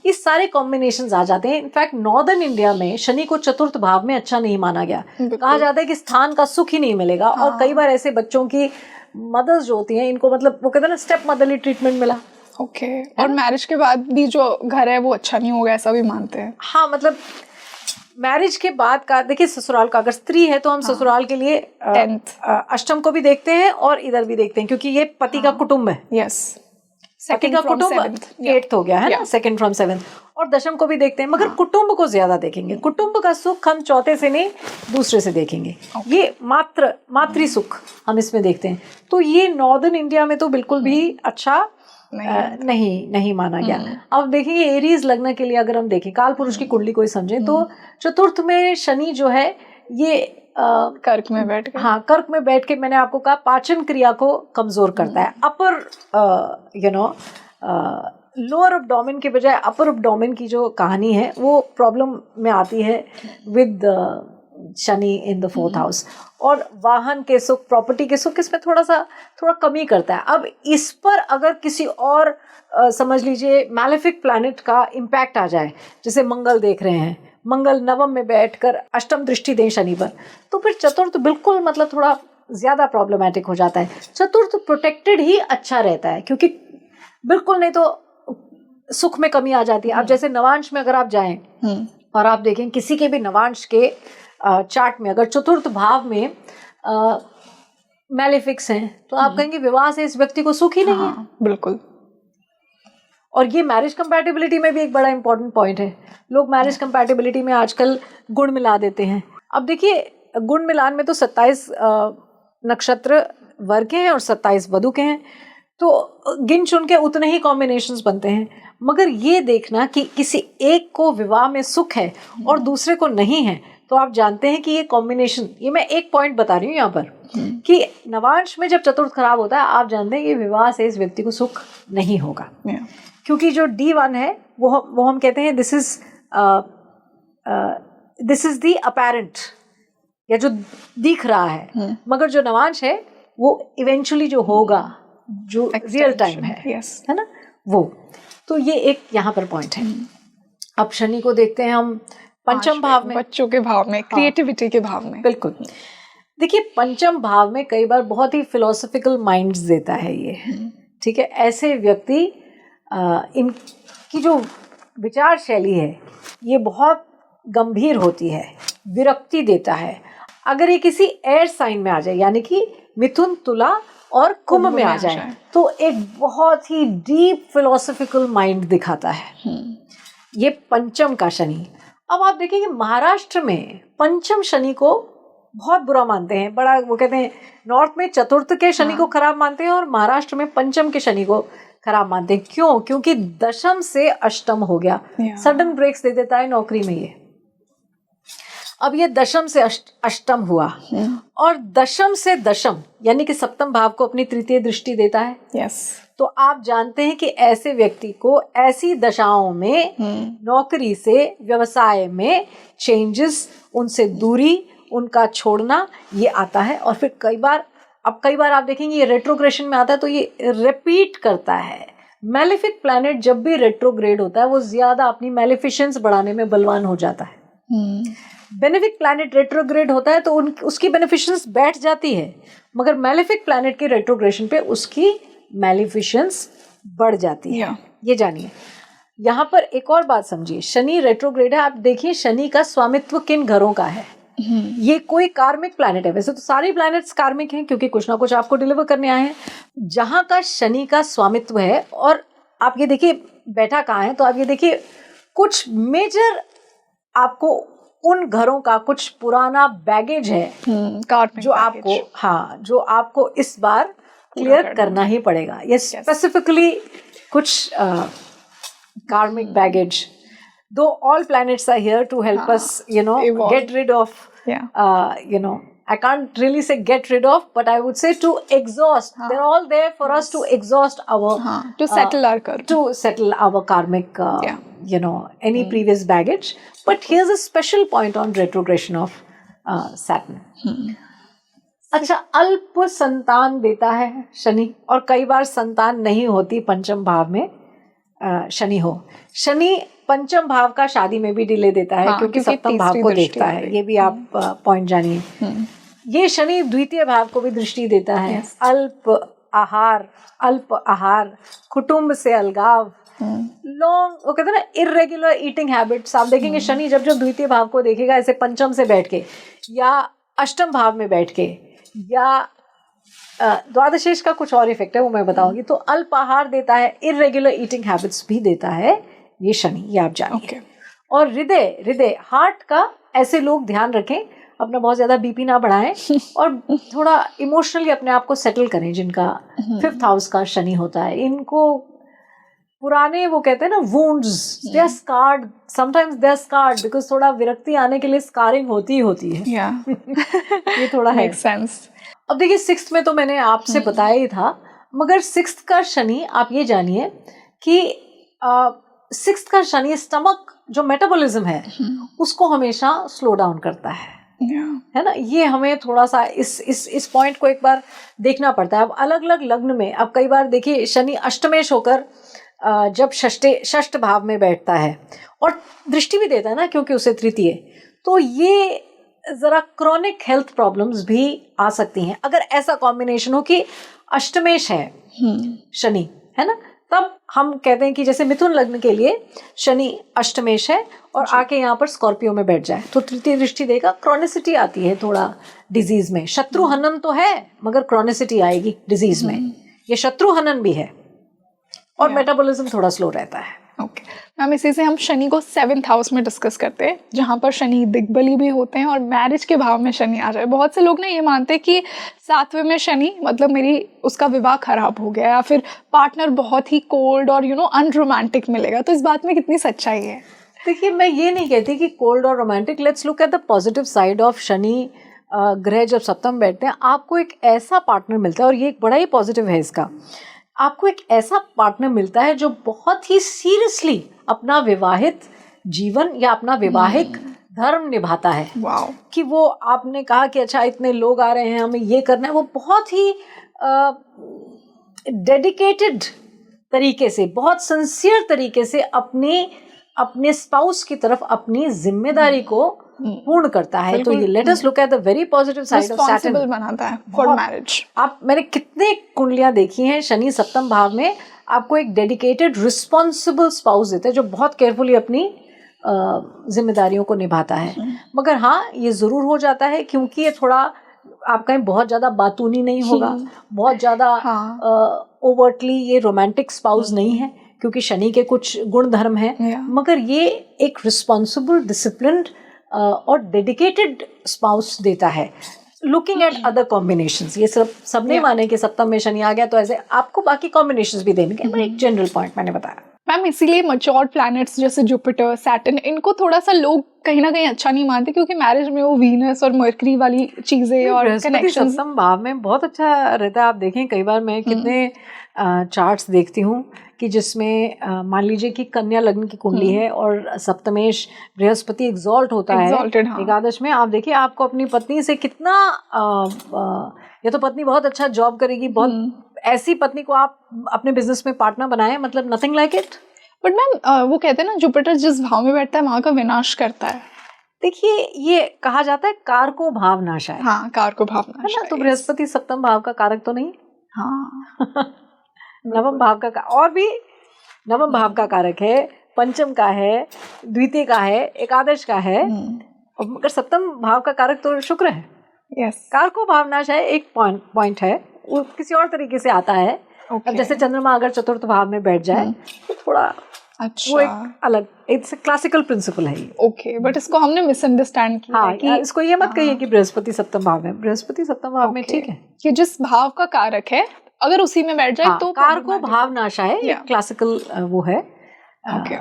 ये सारे कॉम्बिनेशंस आ जाते हैं। इनफैक्ट नॉर्दर्न इंडिया में शनि को चतुर्थ भाव में अच्छा नहीं माना गया, कहा जाता है कि स्थान का सुख ही नहीं मिलेगा। हाँ। और कई बार ऐसे बच्चों की मदर्स जो होती हैं, इनको मतलब वो कहते हैं ना स्टेप मदरली ट्रीटमेंट मिला। ओके, और मैरिज के बाद भी जो घर है वो अच्छा नहीं होगा ऐसा भी मानते हैं। हाँ, मतलब मैरिज के बाद का देखिए, ससुराल का अगर स्त्री है तो हम ससुराल के लिए 10th अष्टम को भी देखते हैं और इधर भी देखते हैं, क्योंकि ये पति का कुटुंब है। यस, पति का कुटुंब 8th हो गया है ना, 2nd from 7th। और दशम को भी देखते हैं, मगर कुटुंब को ज्यादा देखेंगे। कुटुंब का सुख हम चौथे से नहीं दूसरे से देखेंगे। ये मातृ सुख हम इसमें देखते हैं। तो ये नॉर्दर्न इंडिया में तो बिल्कुल भी अच्छा नहीं माना गया। अब देखिए एरीज लग्न के लिए अगर हम देखें, काल पुरुष की कुंडली कोई समझे तो चतुर्थ में शनि जो है ये कर्क में बैठ के, हाँ, कर्क में बैठ के मैंने आपको कहा पाचन क्रिया को कमजोर करता है। अपर लोअर एब्डोमेन के बजाय अपर एब्डोमेन की जो कहानी है वो प्रॉब्लम में आती है with Shani in the 4th house. और वाहन के सुख, प्रॉपर्टी के सुख इसमें थोड़ा कमी करता है। अब इस पर अगर किसी और समझ लीजिए मैलेफिक प्लैनेट का इम्पैक्ट आ जाए, जैसे मंगल देख रहे हैं, मंगल नवम में बैठकर अष्टम दृष्टि दें शनि पर, तो फिर चतुर्थ बिल्कुल मतलब थोड़ा ज्यादा प्रॉब्लमैटिक हो जाता है। चतुर्थ प्रोटेक्टेड ही अच्छा रहता है, क्योंकि बिल्कुल नहीं तो सुख में कमी आ जाती है। अब जैसे नवांश में अगर आप जाएं और आप देखें किसी के भी नवांश के चार्ट में अगर चतुर्थ भाव में मैलेफिक्स हैं तो आप कहेंगे विवाह से इस व्यक्ति को सुख ही नहीं है। बिल्कुल। और ये मैरिज कंपैटिबिलिटी में भी एक बड़ा इंपॉर्टेंट पॉइंट है। लोग मैरिज कंपैटिबिलिटी में आजकल गुण मिला देते हैं। अब देखिए गुण मिलान में तो 27 नक्षत्र वर के हैं और 27 वधु के हैं, तो गिन चुन के उतने ही कॉम्बिनेशंस बनते हैं। मगर ये देखना कि किसी एक को विवाह में सुख है और दूसरे को नहीं है, तो आप जानते हैं कि ये कॉम्बिनेशन, ये मैं एक पॉइंट बता रही हूँ यहाँ पर कि नवांश में जब चतुर्थ खराब होता है, आप जानते हैं कि विवाह से इस व्यक्ति को सुख नहीं होगा। क्योंकि जो D1 है वो हम कहते हैं दिस इज द अपैरेंट, या जो दिख रहा है, मगर जो नवांश है वो इवेंचुअली जो होगा, जो रियल टाइम है ना, वो। तो ये एक यहाँ पर पॉइंट है। अब शनि को देखते हैं हम पंचम भाव में, बच्चों के भाव में, क्रिएटिविटी के भाव में। बिल्कुल। देखिए पंचम भाव में कई बार बहुत ही फिलोसफिकल माइंड्स देता है ये, ठीक है। ऐसे व्यक्ति इनकी जो विचार शैली है ये बहुत गंभीर होती है, विरक्ति देता है। अगर ये किसी एयर साइन में आ जाए, यानी कि मिथुन, तुला और कुंभ में आ जाए, तो एक बहुत ही डीप फिलोसफिकल माइंड दिखाता है ये पंचम का शनि। अब आप देखिए कि महाराष्ट्र में पंचम शनि को बहुत बुरा मानते हैं, बड़ा वो कहते हैं, नॉर्थ में चतुर्थ के शनि को खराब मानते हैं और महाराष्ट्र में पंचम के शनि को खराब मानते हैं। क्यों? क्योंकि दशम से अष्टम हो गया, सडन ब्रेक्स दे देता है नौकरी में ये। अब ये दशम से अष्टम हुआ और दशम से दशम यानी कि सप्तम भाव को अपनी तृतीय दृष्टि देता है। यस। तो आप जानते हैं कि ऐसे व्यक्ति को ऐसी दशाओं में नौकरी से, व्यवसाय में चेंजेस, उनसे दूरी, उनका छोड़ना, ये आता है। और फिर कई बार आप देखेंगे ये रेट्रोग्रेशन में आता है तो ये रिपीट करता है। मैलेफिक प्लैनेट जब भी रेट्रोग्रेड होता है वो ज्यादा अपनी मैलेफिशंस बढ़ाने में बलवान हो जाता है। बेनिफिक प्लैनेट रेट्रोग्रेड होता है तो उसकी बेनिफिशंस बैठ जाती है, मगर मैलेफिक प्लैनेट के रेट्रोग्रेशन पे उसकी मैलिफिशंस बढ़ जाती है। ये जानिए। यहाँ पर एक और बात समझिए, शनि रेट्रोग्रेड है। आप देखिए शनि का स्वामित्व किन घरों का है। ये कोई कार्मिक प्लैनेट है। वैसे तो सारे प्लैनेट्स कार्मिक हैं क्योंकि कुछ ना कुछ आपको डिलीवर करने आए हैं। जहाँ का शनि का स्वामित्व है, और आप ये देखिए बैठा कहाँ है, तो आप ये देखिए कुछ मेजर आपको उन घरों का कुछ पुराना बैगेज है जो आपको जो आपको इस बार क्लियर करना ही पड़ेगा. ये स्पेसिफिकली कुछ karmic baggage. Though all planets are here to help us, evolve. Get rid of, I can't really say get rid of, but I would say to exhaust. They're all there for us to exhaust our... to settle our karma. To settle our karmic, any previous baggage. But here's a special point on retrogression of Saturn. अच्छा, अल्प संतान देता है शनि, और कई बार संतान नहीं होती पंचम भाव में शनि हो. शनि पंचम भाव का शादी में भी डिले देता है, क्योंकि सप्तम भाव को देखता है. ये भी आप पॉइंट जानिए. ये शनि द्वितीय भाव को भी दृष्टि देता है. अल्प आहार, कुटुंब से अलगाव, लॉन्ग, वो कहते हैं ना इर्रेगुलर ईटिंग हैबिट्स. आप देखेंगे शनि जब जब द्वितीय भाव को देखेगा, ऐसे पंचम से बैठ के या अष्टम भाव में बैठ के या द्वादशेश का कुछ और इफेक्ट है, वो मैं बताऊंगी. तो अल्पाहार देता है, इर्रेगुलर ईटिंग हैबिट्स भी देता है ये शनि, ये आप जानिए. और हृदय हार्ट का, ऐसे लोग ध्यान रखें, अपना बहुत ज्यादा बीपी ना बढ़ाएं और थोड़ा इमोशनली अपने आप को सेटल करें. जिनका 5th हाउस का शनि होता है, इनको पुराने, वो कहते हैं ना wounds, they are scarred, sometimes they are scarred because थोड़ा विरक्ति आने के लिए स्कारिंग होती है. ये थोड़ा है सेंस. अब देखिए 6th में तो मैंने आपसे बताया ही था, मगर 6th का शनि, आप ये जानिए कि 6th का शनि स्टमक जो मेटाबॉलिज्म है उसको हमेशा स्लो डाउन करता है. है ना. ये हमें थोड़ा सा इस पॉइंट को एक बार देखना पड़ता है. अब अलग अलग लग्न में, अब कई बार देखिए शनि अष्टमेश होकर जब षष्ठ भाव में बैठता है और दृष्टि भी देता है ना, क्योंकि उसे तृतीय, तो ये जरा क्रॉनिक हेल्थ प्रॉब्लम्स भी आ सकती हैं अगर ऐसा कॉम्बिनेशन हो कि अष्टमेश है शनि, है ना. तब हम कहते हैं कि जैसे मिथुन लग्न के लिए शनि अष्टमेश है और आके यहाँ पर स्कॉर्पियो में बैठ जाए, तो तृतीय दृष्टि देगा. क्रॉनिसिटी आती है थोड़ा डिजीज में. शत्रु हनन तो है, मगर क्रॉनिसिटी आएगी डिजीज में. ये शत्रु हनन भी है और मेटाबॉलिज्म थोड़ा स्लो रहता है. ओके मैम, इसी से हम शनि को 7th हाउस में डिस्कस करते हैं, जहाँ पर शनि दिग्बली भी होते हैं और मैरिज के भाव में शनि आ जाए. बहुत से लोग ना ये मानते हैं कि 7वें में शनि मतलब मेरी उसका विवाह खराब हो गया, या फिर पार्टनर बहुत ही कोल्ड और अनरोमांटिक मिलेगा. तो इस बात में कितनी सच्चाई है? देखिए, मैं ये नहीं कहती कि कोल्ड और romantic. Let's look at the positive side of Shani. ग्रह जब सप्तम बैठते हैं, आपको एक ऐसा पार्टनर मिलता है, और ये एक बड़ा ही पॉजिटिव है इसका, आपको एक ऐसा पार्टनर मिलता है जो बहुत ही सीरियसली अपना विवाहित जीवन या अपना वैवाहिक धर्म निभाता है. वाओ. कि वो, आपने कहा कि अच्छा इतने लोग आ रहे हैं, हमें ये करना है, वो बहुत ही डेडिकेटेड तरीके से, बहुत सिंसियर तरीके से अपने स्पाउस की तरफ अपनी जिम्मेदारी को पूर्ण करता है. तो ये let us look at the very positive side of Saturn. बनाता है फॉर मैरिज. मैंने कितने कुंडलियां देखी हैं, शनि सप्तम भाव में आपको एक डेडिकेटेड रिस्पॉन्सिबल स्पाउस देता है जो बहुत केयरफुली अपनी जिम्मेदारियों को निभाता है. मगर हाँ, ये जरूर हो जाता है, क्योंकि ये थोड़ा आपका बहुत ज्यादा बातूनी नहीं होगा, बहुत ज्यादा ओवर्टली ये रोमांटिक स्पाउस नहीं है, क्योंकि शनि के कुछ गुण धर्म हैं. मगर ये एक रिस्पॉन्सिबल, डिसिप्लिन्ड और डेडिकेटेड स्पाउस देता है. लुकिंग एट अदर कॉम्बिनेशंस, ये सब नहीं माने कि सप्तम में शनि आ गया तो ऐसे आपको बाकी कॉम्बिनेशंस भी देंगे. एक जनरल पॉइंट मैंने बताया. मैम, इसीलिए मैच्योर प्लैनेट्स जैसे जुपिटर, सैटर्न, इनको थोड़ा सा लोग कहीं ना कहीं अच्छा नहीं मानते, क्योंकि मैरिज में वो वीनस और मर्करी वाली चीजें और कनेक्शन सप्तम भाव में बहुत अच्छा रहता है. आप देखें, कई बार मैं कितने चार्ट्स देखती हूँ कि जिसमें मान लीजिए कि कन्या लग्न की कुंडली है और सप्तमेश बृहस्पति एग्जॉल्ट होता है एकादश में. आप देखिए, आपको अपनी पत्नी से कितना या तो पत्नी बहुत अच्छा जॉब करेगी, बहुत ऐसी पत्नी को आप अपने बिजनेस में पार्टनर बनाएं, मतलब nothing like it. But ma'am, वो कहते हैं ना जुपिटर जिस भाव में बैठता है वहाँ का विनाश करता है. देखिए, ये कहा जाता है कारको भाव नाश है. हाँ, कारको भाव नाश है. तो बृहस्पति सप्तम भाव का कारक तो नहीं. हाँ. नवम भाव का और भी नवम भाव का कारक है, पंचम का है, द्वितीय का है, एकादश का है, और मगर सप्तम भाव का कारक तो शुक्र है. यस. कारको भाव नाश है, एक पॉइंट है, वो किसी और तरीके से आता है. अब जैसे चंद्रमा अगर चतुर्थ भाव में बैठ जाए तो थोड़ा वो अच्छा, एक अलग, इट्स क्लासिकल प्रिंसिपल है ये। ओके, बट इसको हमने मिसअंडरस्टैंड किया हाँ, है कि इसको ये मत कहिए कि बृहस्पति सप्तम भाव में, बृहस्पति सप्तम भाव में ओके, ठीक है। कि जिस भाव का कारक है अगर उसी में बैठ जाए हाँ, तो कार को problematic भाव नाशा है, Yeah. क्लासिकल वो है, ओके।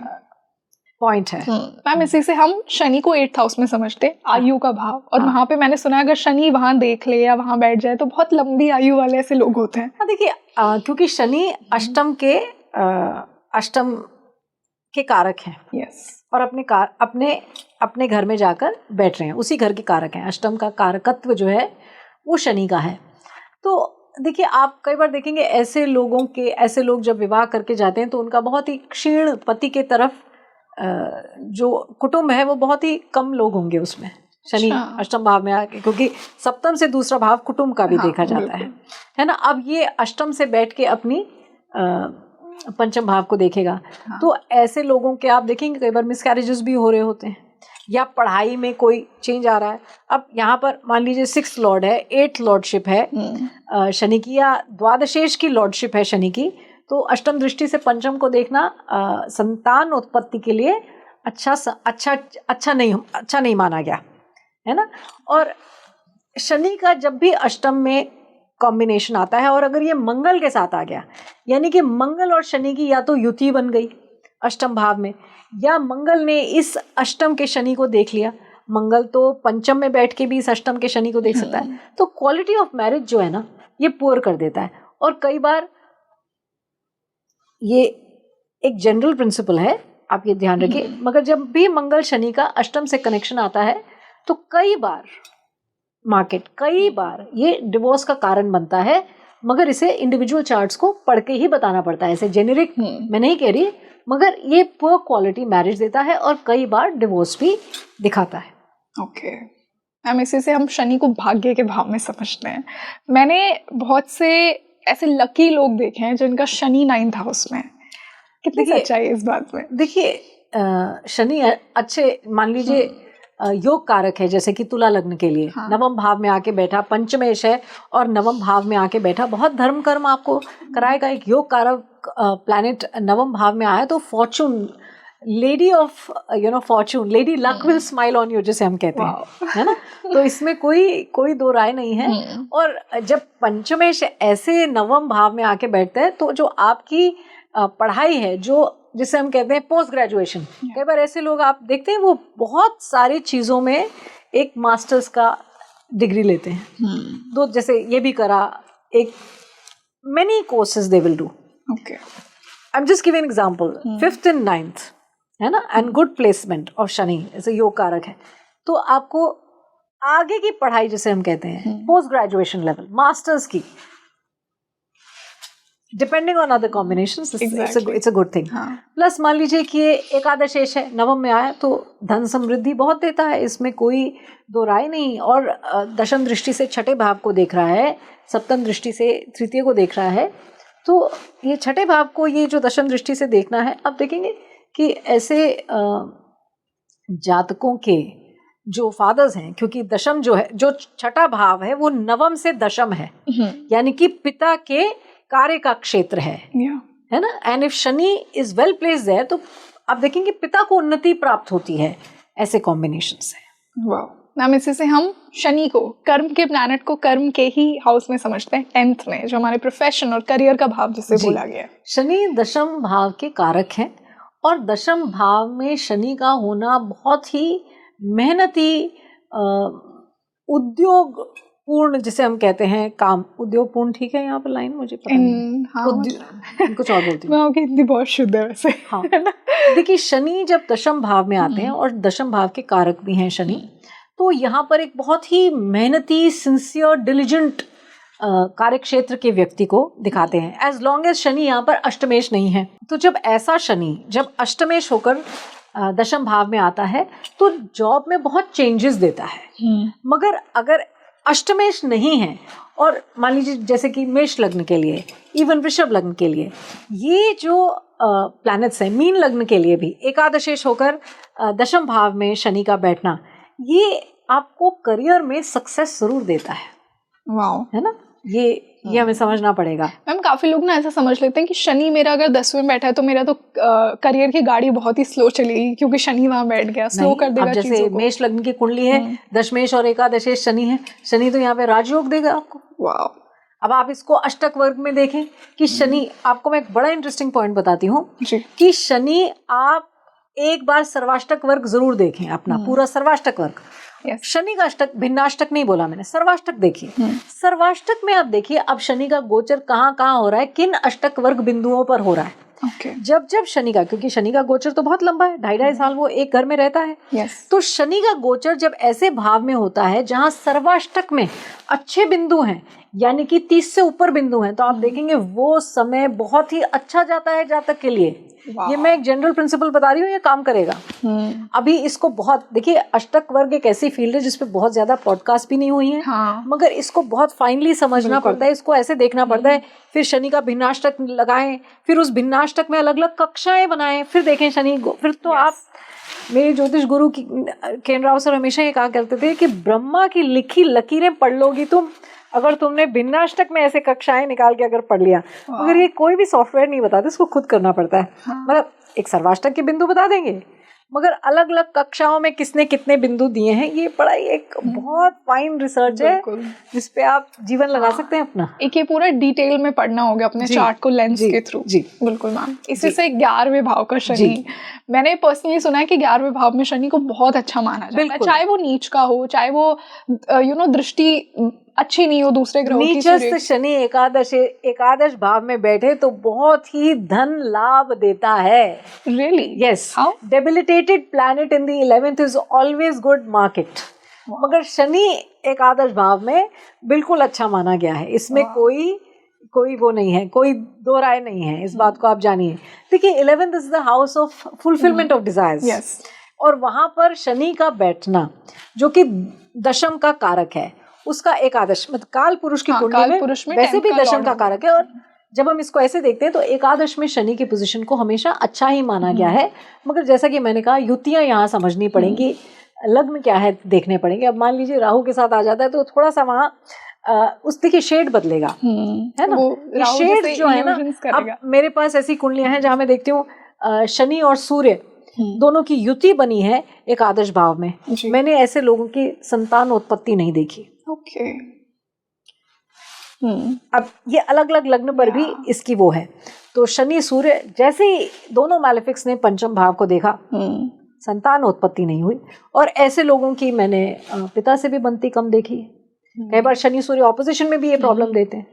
पॉइंट है। मैम इसी से हम शनि को 8th हाउस में समझते हैं, आयु का भाव, और हाँ। वहां पे मैंने सुना है अगर शनि वहां देख ले या वहां बैठ जाए तो बहुत लंबी आयु वाले ऐसे लोग होते हैं। हाँ, देखिए क्योंकि शनि अष्टम के कारक हैं यस, और अपने घर में जाकर बैठ रहे हैं, उसी घर के कारक हैं। अष्टम का कारकत्व जो है वो शनि का है। तो देखिए, आप कई बार देखेंगे ऐसे लोग जब विवाह करके जाते हैं तो उनका बहुत ही क्षीण पति के तरफ जो कुटुंब है वो बहुत ही कम लोग होंगे उसमें, शनि अच्छा। अष्टम भाव में आके, क्योंकि सप्तम से दूसरा भाव कुटुंब का भी हाँ, देखा जाता है ना। अब ये अष्टम से बैठ के अपनी पंचम भाव को देखेगा। हाँ। तो ऐसे लोगों के आप देखेंगे कई बार मिसकैरेजेस भी हो रहे होते हैं, या पढ़ाई में कोई चेंज आ रहा है। अब यहाँ पर मान लीजिए 6th लॉर्ड है, 8th लॉर्डशिप है शनि की, या द्वादशेश की लॉर्डशिप है शनि की, तो अष्टम दृष्टि से पंचम को देखना संतान उत्पत्ति के लिए अच्छा नहीं माना गया है ना। और शनि का जब भी अष्टम में कॉम्बिनेशन आता है, और अगर ये मंगल के साथ आ गया, यानी कि मंगल और शनि की या तो युति बन गई अष्टम भाव में, या मंगल ने इस अष्टम के शनि को देख लिया। मंगल तो पंचम में बैठ के भी इस अष्टम के शनि को देख सकता है, तो क्वालिटी ऑफ मैरिज जो है ना ये पुअर कर देता है। और कई बार ये एक जनरल प्रिंसिपल है, आप ये ध्यान रखिए, मगर जब भी मंगल शनि का अष्टम से कनेक्शन आता है तो कई बार ये डिवोर्स का कारण बनता है। मगर इसे इंडिविजुअल चार्ट्स को पढ़ के ही बताना पड़ता है, ऐसे जेनेरिक मैं नहीं कह रही, मगर ये पुअर क्वालिटी मैरिज देता है और कई बार डिवोर्स भी दिखाता है। ओके मैम, इसी से हम शनि को भाग्य के भाव में समझते हैं। मैंने बहुत से ऐसे लकी लोग देखे हैं जिनका शनि 9th हाउस में है। कितनी सच्चाई है इस बात में? देखिए, शनि अच्छे, मान लीजिए योग कारक है, जैसे कि तुला लग्न के लिए नवम भाव में आके बैठा, पंचमेश है और नवम भाव में आके बैठा, बहुत धर्म कर्म आपको कराएगा। एक योग कारक प्लैनेट नवम भाव में आया तो Fortune, lady of Fortune, lady luck will smile on you, जैसे हम कहते हैं, है ना। तो इसमें कोई दो राय नहीं है। और जब पंचमेश ऐसे नवम भाव में आके बैठता है तो जो आपकी पढ़ाई है, जो जिसे हम कहते हैं पोस्ट ग्रेजुएशन, कई बार ऐसे लोग आप देखते हैं वो बहुत सारी चीज़ों में एक मास्टर्स का डिग्री लेते हैं। तो जैसे ये भी करा, एक many courses they will do. Okay. I'm just giving an example. 5th and 9th है ना, and good placement of Shani ऐसे योग कारक है, तो आपको आगे की पढ़ाई जिसे हम कहते हैं पोस्ट ग्रेजुएशन लेवल, मास्टर्स की, depending on other combinations, it's a good thing. Plus मान लीजिए कि ये एकादशेश है, नवम में आया तो धन समृद्धि बहुत देता है, इसमें कोई दो राय नहीं। और दशम दृष्टि से छठे भाव को देख रहा है, सप्तम दृष्टि से तृतीय को देख रहा है, तो ये छठे भाव को ये जो दशम दृष्टि से देखना है, आप देखेंगे कि ऐसे जातकों के जो फादर्स हैं, क्योंकि दशम जो है, जो छठा भाव है वो नवम से दशम है, यानी कि पिता के कार्य का क्षेत्र है ना। And if Shani is well placed there तो आप देखेंगे पिता को उन्नति प्राप्त होती है ऐसे कॉम्बिनेशन से। वाह मैम, इसी से हम शनि को, कर्म के प्लैनेट को, कर्म के ही हाउस में समझते हैं 10th में, जो हमारे प्रोफेशन और करियर का भाव जिसे बोला गया है। शनि दशम भाव के कारक हैं, और दशम भाव में शनि का होना बहुत ही मेहनती, उद्योग पूर्ण, जिसे हम कहते हैं काम, उद्योग पूर्ण, ठीक है यहाँ पर लाइन मुझे पता नहीं, हाँ, कुछ और बोलती हूँ, हिंदी बहुत शुद्ध है वैसे। हाँ, देखिए शनि जब दशम भाव में आते हैं, और दशम भाव के कारक भी हैं शनि, तो यहाँ पर एक बहुत ही मेहनती, सिंसियर, डिलिजेंट कार्य क्षेत्र के व्यक्ति को दिखाते हैं, एज लॉन्ग एज शनि यहाँ पर अष्टमेश नहीं है। तो जब ऐसा शनि जब अष्टमेश होकर दशम भाव में आता है तो जॉब में बहुत चेंजेस देता है। मगर अगर अष्टमेश नहीं है, और मान लीजिए जैसे कि मेष लग्न के लिए, इवन वृषभ लग्न के लिए, ये जो प्लैनेट्स हैं, मीन लग्न के लिए भी एकादशेश होकर दशम भाव में शनि का बैठना, ये आपको करियर में सक्सेस जरूर देता है। वाओ, है ना, ये ये हमें समझना पड़ेगा। मैम काफी लोग ना ऐसा समझ लेते हैं कि शनि मेरा अगर 10वें में बैठा है तो मेरा तो करियर की गाड़ी बहुत ही स्लो चलेगी क्योंकि शनि वहां बैठ गया, स्लो कर देगा अब जैसे चीजों को। मेष लग्न की कुंडली है, दशमेश और एकादशेश शनि है, शनि तो यहाँ पे राजयोग देगा आपको। वाह। अब आप इसको अष्टक वर्ग में देखें कि शनि, आपको मैं एक बड़ा इंटरेस्टिंग पॉइंट बताती हूँ जी। कि शनि, आप एक बार सर्वाष्टक वर्ग जरूर देखें, अपना पूरा सर्वाष्टक वर्ग। Yes. शनि का अष्टक, भिन्नाष्टक नहीं बोला मैंने, सर्वाष्टक देखिए। सर्वाष्टक में आप देखिए अब शनि का गोचर कहाँ कहाँ हो रहा है, किन अष्टक वर्ग बिंदुओं पर हो रहा है। Okay. जब जब शनि का, क्योंकि शनि का गोचर तो बहुत लंबा है, 2.5 साल वो एक घर में रहता है। Yes. तो शनि का गोचर जब ऐसे भाव में होता है जहां सर्वाष्टक में अच्छे बिंदु हैं, यानी कि 30 से ऊपर बिंदु हैं, तो आप देखेंगे वो समय बहुत ही अच्छा जाता है जातक के लिए। ये मैं एक जनरल प्रिंसिपल बता रही हूँ, ये काम करेगा। अभी इसको बहुत देखिए, अष्टक वर्ग एक ऐसी फील्ड है जिसपे बहुत ज्यादा पॉडकास्ट भी नहीं हुई है। हाँ। मगर इसको बहुत फाइनली समझना पड़ता है, इसको ऐसे देखना पड़ता है। फिर शनि का भिन्नाष्टक लगाएं, फिर उस भिन्नाष्टक में अलग अलग कक्षाएं बनाएं, फिर देखें शनि को। फिर तो आप, मेरे ज्योतिष गुरु की केन राव सर हमेशा ये कहा करते थे कि ब्रह्मा की लिखी लकीरें पढ़ लोगी तुम, अगर तुमने भिन्नाष्टक में ऐसे कक्षाएं निकाल के अगर पढ़ लिया। मगर ये कोई भी सॉफ्टवेयर नहीं बताते, इसको खुद करना पड़ता है। मतलब एक सर्वाष्टक के बिंदु बता देंगे, मगर अलग अलग कक्षाओं में किसने कितने बिंदु दिए हैं, ये बड़ा एक बहुत फाइन रिसर्च है जिसपे आप जीवन लगा सकते हैं अपना। एक ये पूरा डिटेल में पढ़ना होगा अपने चार्ट को लेंस के थ्रू। जी बिल्कुल मैम। इसी से 11वें भाव का शनि, मैंने पर्सनली सुना है कि 11वें भाव में शनि को बहुत अच्छा माना जाता है, चाहे वो नीच का हो, चाहे वो दृष्टि अच्छी नहीं हो दूसरे ग्रहों की। नीचस्थ शनि एकादश भाव में बैठे तो बहुत ही धन लाभ देता है। Really? Yes. How? Debilitated planet in the 11th is always good market. मगर शनि एकादश भाव में बिल्कुल अच्छा माना गया है, इसमें कोई वो नहीं है, कोई दो राय नहीं है, इस बात को आप जानिए। देखिए 11th is the house of fulfillment of desires. Yes. और वहां पर शनि का बैठना जो कि दशम का कारक है, उसका एकादश मतलब काल पुरुष की कुंडली में वैसे भी दशम का कारक है। और जब हम इसको ऐसे देखते हैं तो एकादश में शनि की पोजीशन को हमेशा अच्छा ही माना गया है। मगर जैसा कि मैंने कहा, युतियां यहाँ समझनी पड़ेंगी, लग्न क्या है देखने पड़ेंगे। अब मान लीजिए राहु के साथ आ जाता है तो थोड़ा सा वहाँ उस देखिए शेड बदलेगा, है ना। ये शेड जो है ना, अब मेरे पास ऐसी कुंडलियां हैं जहाँ मैं देखती हूँ शनि और सूर्य दोनों की युति बनी है एकादश भाव में। मैंने ऐसे लोगों की संतान उत्पत्ति नहीं देखी। ओके। अब ये अलग अलग लग्न पर भी इसकी वो है। तो शनि सूर्य जैसे ही दोनों मैलेफिक्स ने पंचम भाव को देखा, संतान उत्पत्ति नहीं हुई। और ऐसे लोगों की मैंने पिता से भी बनती कम देखी। कई बार शनि सूर्य ऑपोजिशन में भी ये प्रॉब्लम देते हैं।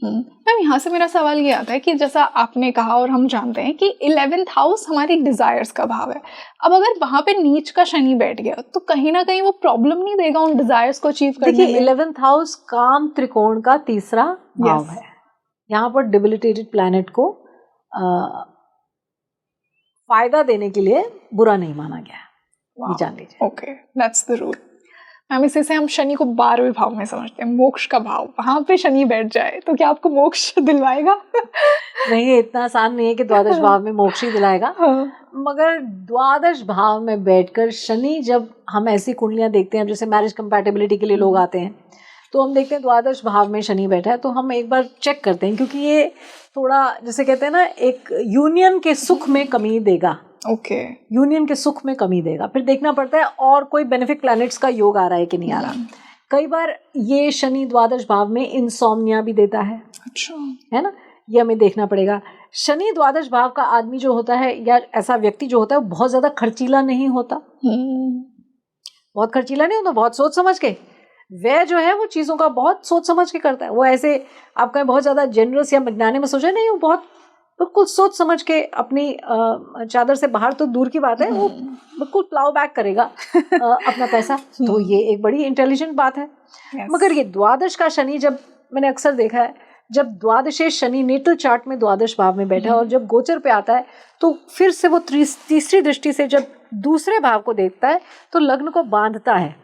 मैम यहाँ से मेरा सवाल ये आता है कि जैसा आपने कहा और हम जानते हैं कि 11th हाउस हमारी डिजायर्स का भाव है। अब अगर वहां पे नीच का शनि बैठ गया तो कहीं ना कहीं वो प्रॉब्लम नहीं देगा उन डिजायर्स को अचीव करने में? देखिए 11th हाउस काम त्रिकोण का तीसरा भाव है। यहाँ पर डिबिलिटेटेड प्लैनेट को फायदा देने के लिए बुरा नहीं माना गया, ये जान लीजिए। Okay, that's the rule. Ma'am इसी से हम शनि को 12वें भाव में समझते हैं, मोक्ष का भाव। वहां पे शनि बैठ जाए तो क्या आपको मोक्ष दिलवाएगा? नहीं, इतना आसान नहीं है कि द्वादश भाव में मोक्ष ही दिलाएगा। मगर द्वादश भाव में बैठकर शनि, जब हम ऐसी कुंडलियां देखते हैं जैसे मैरिज कंपैटिबिलिटी के लिए लोग आते हैं, तो हम देखते हैं द्वादश भाव में शनि बैठा है, तो हम एक बार चेक करते हैं, क्योंकि ये थोड़ा जैसे कहते हैं ना, एक यूनियन के सुख में कमी देगा। ओके। यूनियन के सुख में कमी देगा। फिर देखना पड़ता है और कोई बेनिफिक प्लैनेट्स का योग आ रहा है कि नहीं आ रहा। कई बार ये शनि द्वादश भाव में इंसोम्निया भी देता है। अच्छा, है ना, ये हमें देखना पड़ेगा। शनि द्वादश भाव का आदमी जो होता है या ऐसा व्यक्ति जो होता है, वो बहुत ज्यादा खर्चीला नहीं होता। बहुत खर्चीला नहीं होता, बहुत सोच समझ के। वह जो है वो चीजों का बहुत सोच समझ के करता है। वो ऐसे आप कहें बहुत ज्यादा जेनरस या मज्ञाने में सोचा नहीं, वो बहुत बिल्कुल सोच समझ के अपनी चादर से बाहर तो दूर की बात है, वो बिल्कुल प्लाउ बैक करेगा अपना पैसा। तो ये एक बड़ी इंटेलिजेंट बात है। मगर ये द्वादश का शनि, जब मैंने अक्सर देखा है, जब द्वादशेश शनि नेटल चार्ट में द्वादश भाव में बैठा है और जब गोचर पे आता है, तो फिर से वो तीसरी दृष्टि से जब दूसरे भाव को देखता है तो लग्न को बांधता है।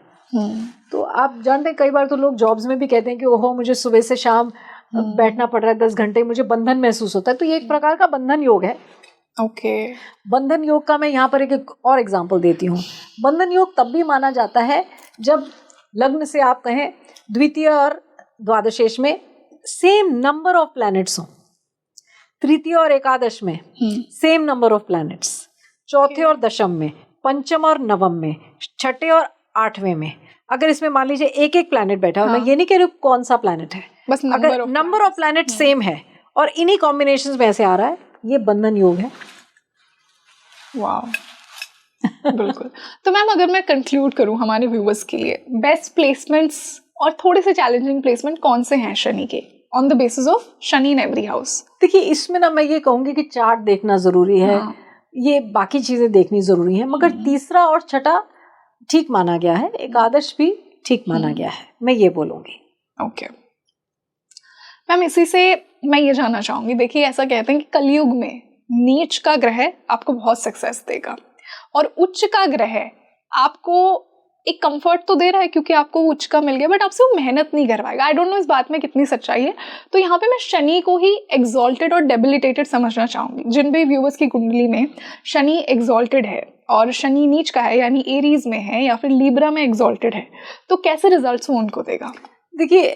तो आप जानते हैं, कई बार तो लोग जॉब्स में भी कहते हैं कि ओहो, मुझे सुबह से शाम बैठना पड़ रहा है 10 घंटे, मुझे बंधन महसूस होता है। तो ये एक प्रकार का बंधन योग है। ओके। बंधन योग का मैं यहाँ पर एक और एग्जांपल देती हूँ। बंधन योग तब भी माना जाता है जब लग्न से आप कहें द्वितीय और द्वादशेश में सेम नंबर ऑफ प्लैनेट्स हों, तृतीय और एकादश में सेम नंबर ऑफ प्लैनेट्स, चौथे और दशम में, पंचम और नवम में, छठे और आठवें में, अगर इसमें मान लीजिए एक एक प्लैनेट बैठा हो, मैं ये नहीं कह रही हूँ कौन सा प्लैनेट है, बस अगर नंबर ऑफ प्लैनेट सेम है और इन्हीं कॉम्बिनेशंस में ऐसे आ रहा है, ये बंधन योग है। वाह बिल्कुल। तो मैम अगर मैं कंक्लूड करूं हमारे व्यूअर्स के लिए, बेस्ट प्लेसमेंट्स और थोड़े से चैलेंजिंग प्लेसमेंट कौन से हैं शनि के, on the basis of Shani in every house? देखिए इसमें ना मैं ये कहूंगी कि चार्ट देखना जरूरी है, ये बाकी चीजें देखनी जरूरी है, मगर तीसरा और छठा ठीक माना गया है, एकादश भी ठीक माना गया है, मैं ये बोलूंगी। ओके मैम, इसी से मैं ये जानना चाहूंगी, देखिए ऐसा कहते हैं कि कलयुग में नीच का ग्रह आपको बहुत सक्सेस देगा और उच्च का ग्रह आपको एक कंफर्ट तो दे रहा है क्योंकि आपको उच्च का मिल गया, बट आपसे वो मेहनत नहीं करवाएगा। आई डोंट नो इस बात में कितनी सच्चाई है। तो यहाँ पे मैं शनि को ही एक्सॉल्टेड और डेबिलिटेटेड समझना चाहूंगी। जिन भी व्यूवर्स की कुंडली में शनि एक्सॉल्टेड है और शनि नीच का है, यानी एरीज में है या फिर लीब्रा में एक्सॉल्टेड है, तो कैसे रिजल्ट्स वो उनको देगा? देखिए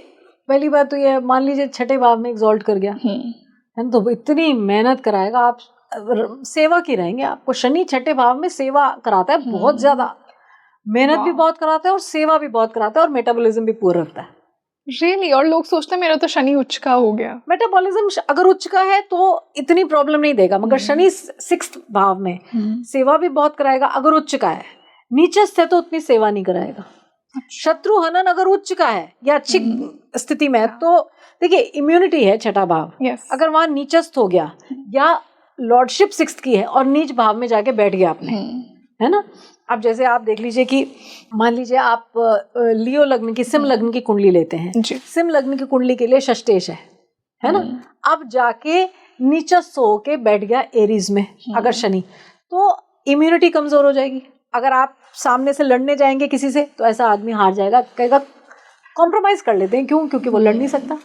पहली बात तो ये, मान लीजिए छठे भाव में एक्सॉल्ट कर गया है ना, तो इतनी मेहनत कराएगा, आप सेवक ही रहेंगे। आपको शनि छठे भाव में सेवा कराता है, बहुत ज्यादा मेहनत भी बहुत कराता है और सेवा भी बहुत कराता है और मेटाबॉलिज्म भी पूरा रखता है। रियली? और लोग सोचते हैं मेरा तो शनि उच्च का हो गया। मेटाबॉलिज्म अगर उच्च का है तो इतनी प्रॉब्लम नहीं देगा, मगर शनि 6th भाव में सेवा भी बहुत कराएगा अगर उच्च का है। नीचस्थ है तो उतनी सेवा नहीं कराएगा। शत्रु हनन अगर उच्च का है या अच्छी स्थिति में है तो देखिए इम्यूनिटी है छठा भाव, अगर वहां नीचस्थ हो गया या लॉर्डशिप 6th की है और नीच भाव में जाके बैठ गया आपने, है ना। अब जैसे आप देख लीजिए कि मान लीजिए आप लियो लग्न की, सिंह लग्न की कुंडली लेते हैं, सिंह लग्न की कुंडली के लिए षष्टेश है ना। अब जाके नीचस्थ होके बैठ गया एरीज में अगर शनि, तो इम्यूनिटी कमजोर हो जाएगी। अगर आप सामने से लड़ने जाएंगे किसी से तो ऐसा आदमी हार जाएगा, कहेगा कॉम्प्रोमाइज कर लेते हैं, क्यों? क्योंकि वो लड़ नहीं सकता।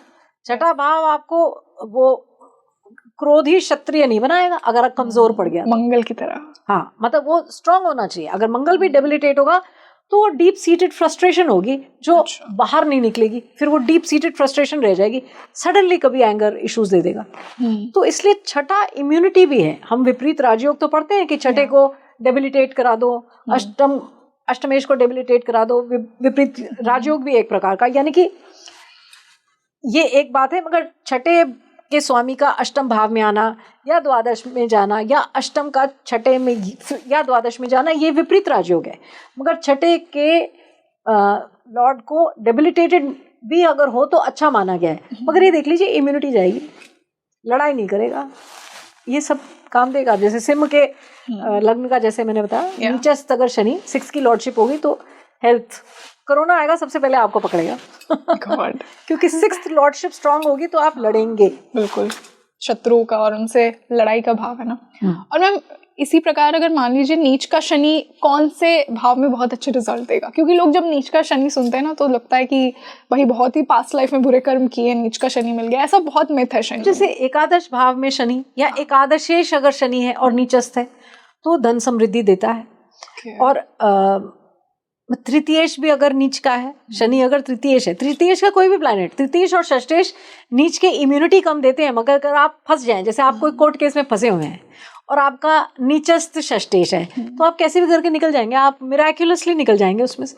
छठा भाव आपको वो क्रोधी क्षत्रिय नहीं बनाएगा अगर आप कमजोर पड़ गया, मंगल की तरह। हाँ, मतलब वो स्ट्रांग होना चाहिए। अगर मंगल भी डेबिलिटेट होगा तो वो डीप सीटेड फ्रस्ट्रेशन होगी जो बाहर नहीं निकलेगी, फिर वो डीप सीटेड फ्रस्ट्रेशन रह जाएगी, सडनली कभी एंगर इश्यूज दे देगा। तो इसलिए छठा इम्यूनिटी भी है। हम विपरीत राजयोग तो पढ़ते हैं कि छठे को डेबिलिटेट करा दो, अष्टमेश को डेबिलिटेट करा दो, विपरीत राजयोग भी एक प्रकार का, यानी कि ये एक बात है। मगर छठे के स्वामी का अष्टम भाव में आना या द्वादश में जाना या अष्टम का छठे में या द्वादश में जाना, ये विपरीत राजयोग है। मगर छठे के लॉर्ड को डेबिलिटेटेड भी अगर हो तो अच्छा माना गया है। मगर ये देख लीजिए इम्यूनिटी जाएगी, लड़ाई नहीं करेगा, ये सब काम देगा। जैसे सिंह के लग्न का, जैसे मैंने बताया, नीचस्थ अगर शनि 6 की लॉर्डशिप होगी तो हेल्थ, कोरोना आएगा सबसे पहले आपको पकड़ेगा क्योंकि 6th लॉर्डशिप स्ट्रांग होगी तो आप लड़ेंगे। बिल्कुल, शत्रु का और उनसे लड़ाई का भाव है ना। और मैम इसी प्रकार अगर मान लीजिए नीच का शनि कौन से भाव में बहुत अच्छे रिजल्ट देगा? क्योंकि लोग जब नीच का शनि सुनते हैं ना तो लगता है कि भाई बहुत ही पास्ट लाइफ में बुरे कर्म किए, नीच का शनि मिल गया, ऐसा बहुत मिथ है शनि। जैसे एकादश भाव में शनि या एकादशेश अगर शनि है और नीचस्थ है तो धन समृद्धि देता है। और तृतीयेश भी अगर नीच का है, शनि अगर तृतीयेश है, तृतीयेश का कोई भी प्लैनेट, तृतीयेश और षष्टेश नीच के इम्यूनिटी कम देते हैं। मगर अगर आप फंस जाएं, जैसे आप कोई कोर्ट केस में फंसे हुए हैं और आपका नीचस्थ षष्टेश है, तो आप कैसे भी करके निकल जाएंगे, आप मिराक्युलसली निकल जाएंगे उसमें से।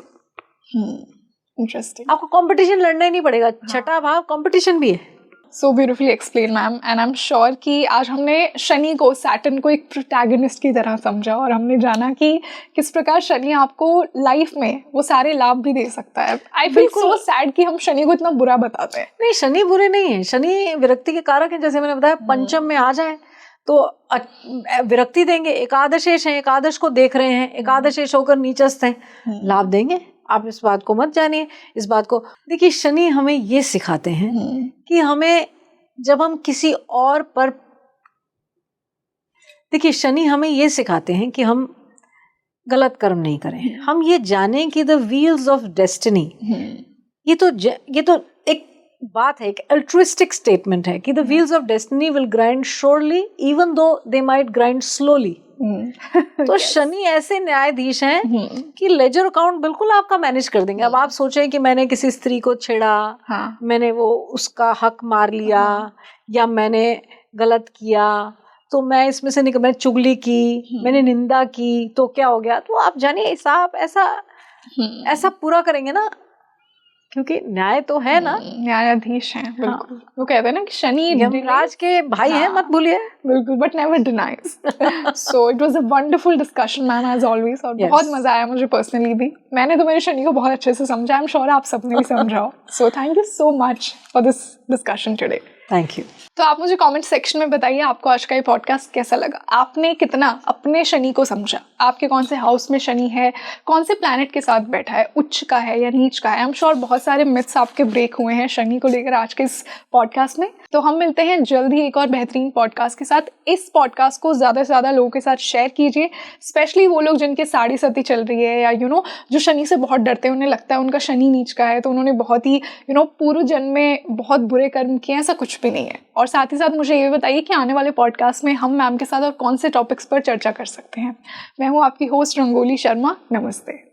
इंटरेस्टिंग। आपको कंपटीशन लड़ना ही नहीं पड़ेगा। छठा भाव कंपटीशन भी है। So beautifully explain ma'am, and I am sure कि आज हमने शनि को, सैटर्न को एक प्रोटैगनिस्ट की तरह समझा और हमने जाना कि किस प्रकार शनि आपको लाइफ में वो सारे लाभ भी दे सकता है। आई फील सो सैड कि हम शनि को इतना बुरा बताते हैं। नहीं, शनि बुरे नहीं है, शनि विरक्ति के कारक है। जैसे मैंने बताया, पंचम में आ जाए तो विरक्ति देंगे। एकादशेश है, एकादश को देख रहे हैं, एकादशेश होकर नीचस्थ हैं, लाभ देंगे। आप इस बात को मत जानिए, इस बात को देखिए। शनि हमें ये सिखाते हैं कि हमें जब हम किसी और पर, देखिए शनि हमें ये सिखाते हैं कि हम गलत कर्म नहीं करें। हम ये जानें कि द व्हील्स ऑफ डेस्टिनी, ये तो एक बात है, एक अल्ट्रुइस्टिक स्टेटमेंट है कि the wheels of destiny will grind surely even though they might grind slowly. तो शनि ऐसे न्यायाधीश हैं कि लेजर अकाउंट बिल्कुल आपका मैनेज कर देंगे। अब आप सोचें कि मैंने किसी स्त्री को छेड़ा, हाँ, मैंने वो उसका हक मार लिया, या मैंने गलत किया, तो मैं इसमें से निकल, मैंने चुगली की, मैंने निंदा की, तो क्या हो गया? तो आप जानिए साहब ऐसा पूरा करेंगे ना, क्योंकि न्याय तो है ना, न्यायाधीश हैं बिल्कुल। वो कहते हैं ना कि शनि यमराज के भाई हैं, मत भूलिए। बिल्कुल, but never denies. So it was a wonderful discussion ma'am, as always, और बहुत मजा आया मुझे पर्सनली भी। मैंने तो मेरे शनि को बहुत अच्छे से समझा, आई एम श्योर आप सबने भी समझा हो। So thank you so much for this discussion today. Thank you. तो आप मुझे कमेंट सेक्शन में बताइए आपको आज का ये पॉडकास्ट कैसा लगा, आपने कितना अपने शनि को समझा, आपके कौन से हाउस में शनि है, कौन से प्लैनेट के साथ बैठा है, उच्च का है या नीच का है। आई एम श्योर बहुत सारे मिथ्स आपके ब्रेक हुए हैं शनि को लेकर आज के इस पॉडकास्ट में। तो हम मिलते हैं जल्द ही एक और बेहतरीन पॉडकास्ट के साथ। इस पॉडकास्ट को ज़्यादा से ज़्यादा लोगों के साथ शेयर कीजिए, स्पेशली वो लोग जिनके साढ़े सती चल रही है, या जो शनि से बहुत डरते हैं, उन्हें लगता है उनका शनि नीच का है, तो उन्होंने बहुत ही पूर्व जन्म में बहुत बुरे कर्म किए, ऐसा कुछ भी नहीं है। और साथ ही साथ मुझे ये बताइए कि आने वाले पॉडकास्ट में हम मैम के साथ और कौन से टॉपिक्स पर चर्चा कर सकते हैं। मैं हूँ आपकी होस्ट रंगोली शर्मा। नमस्ते।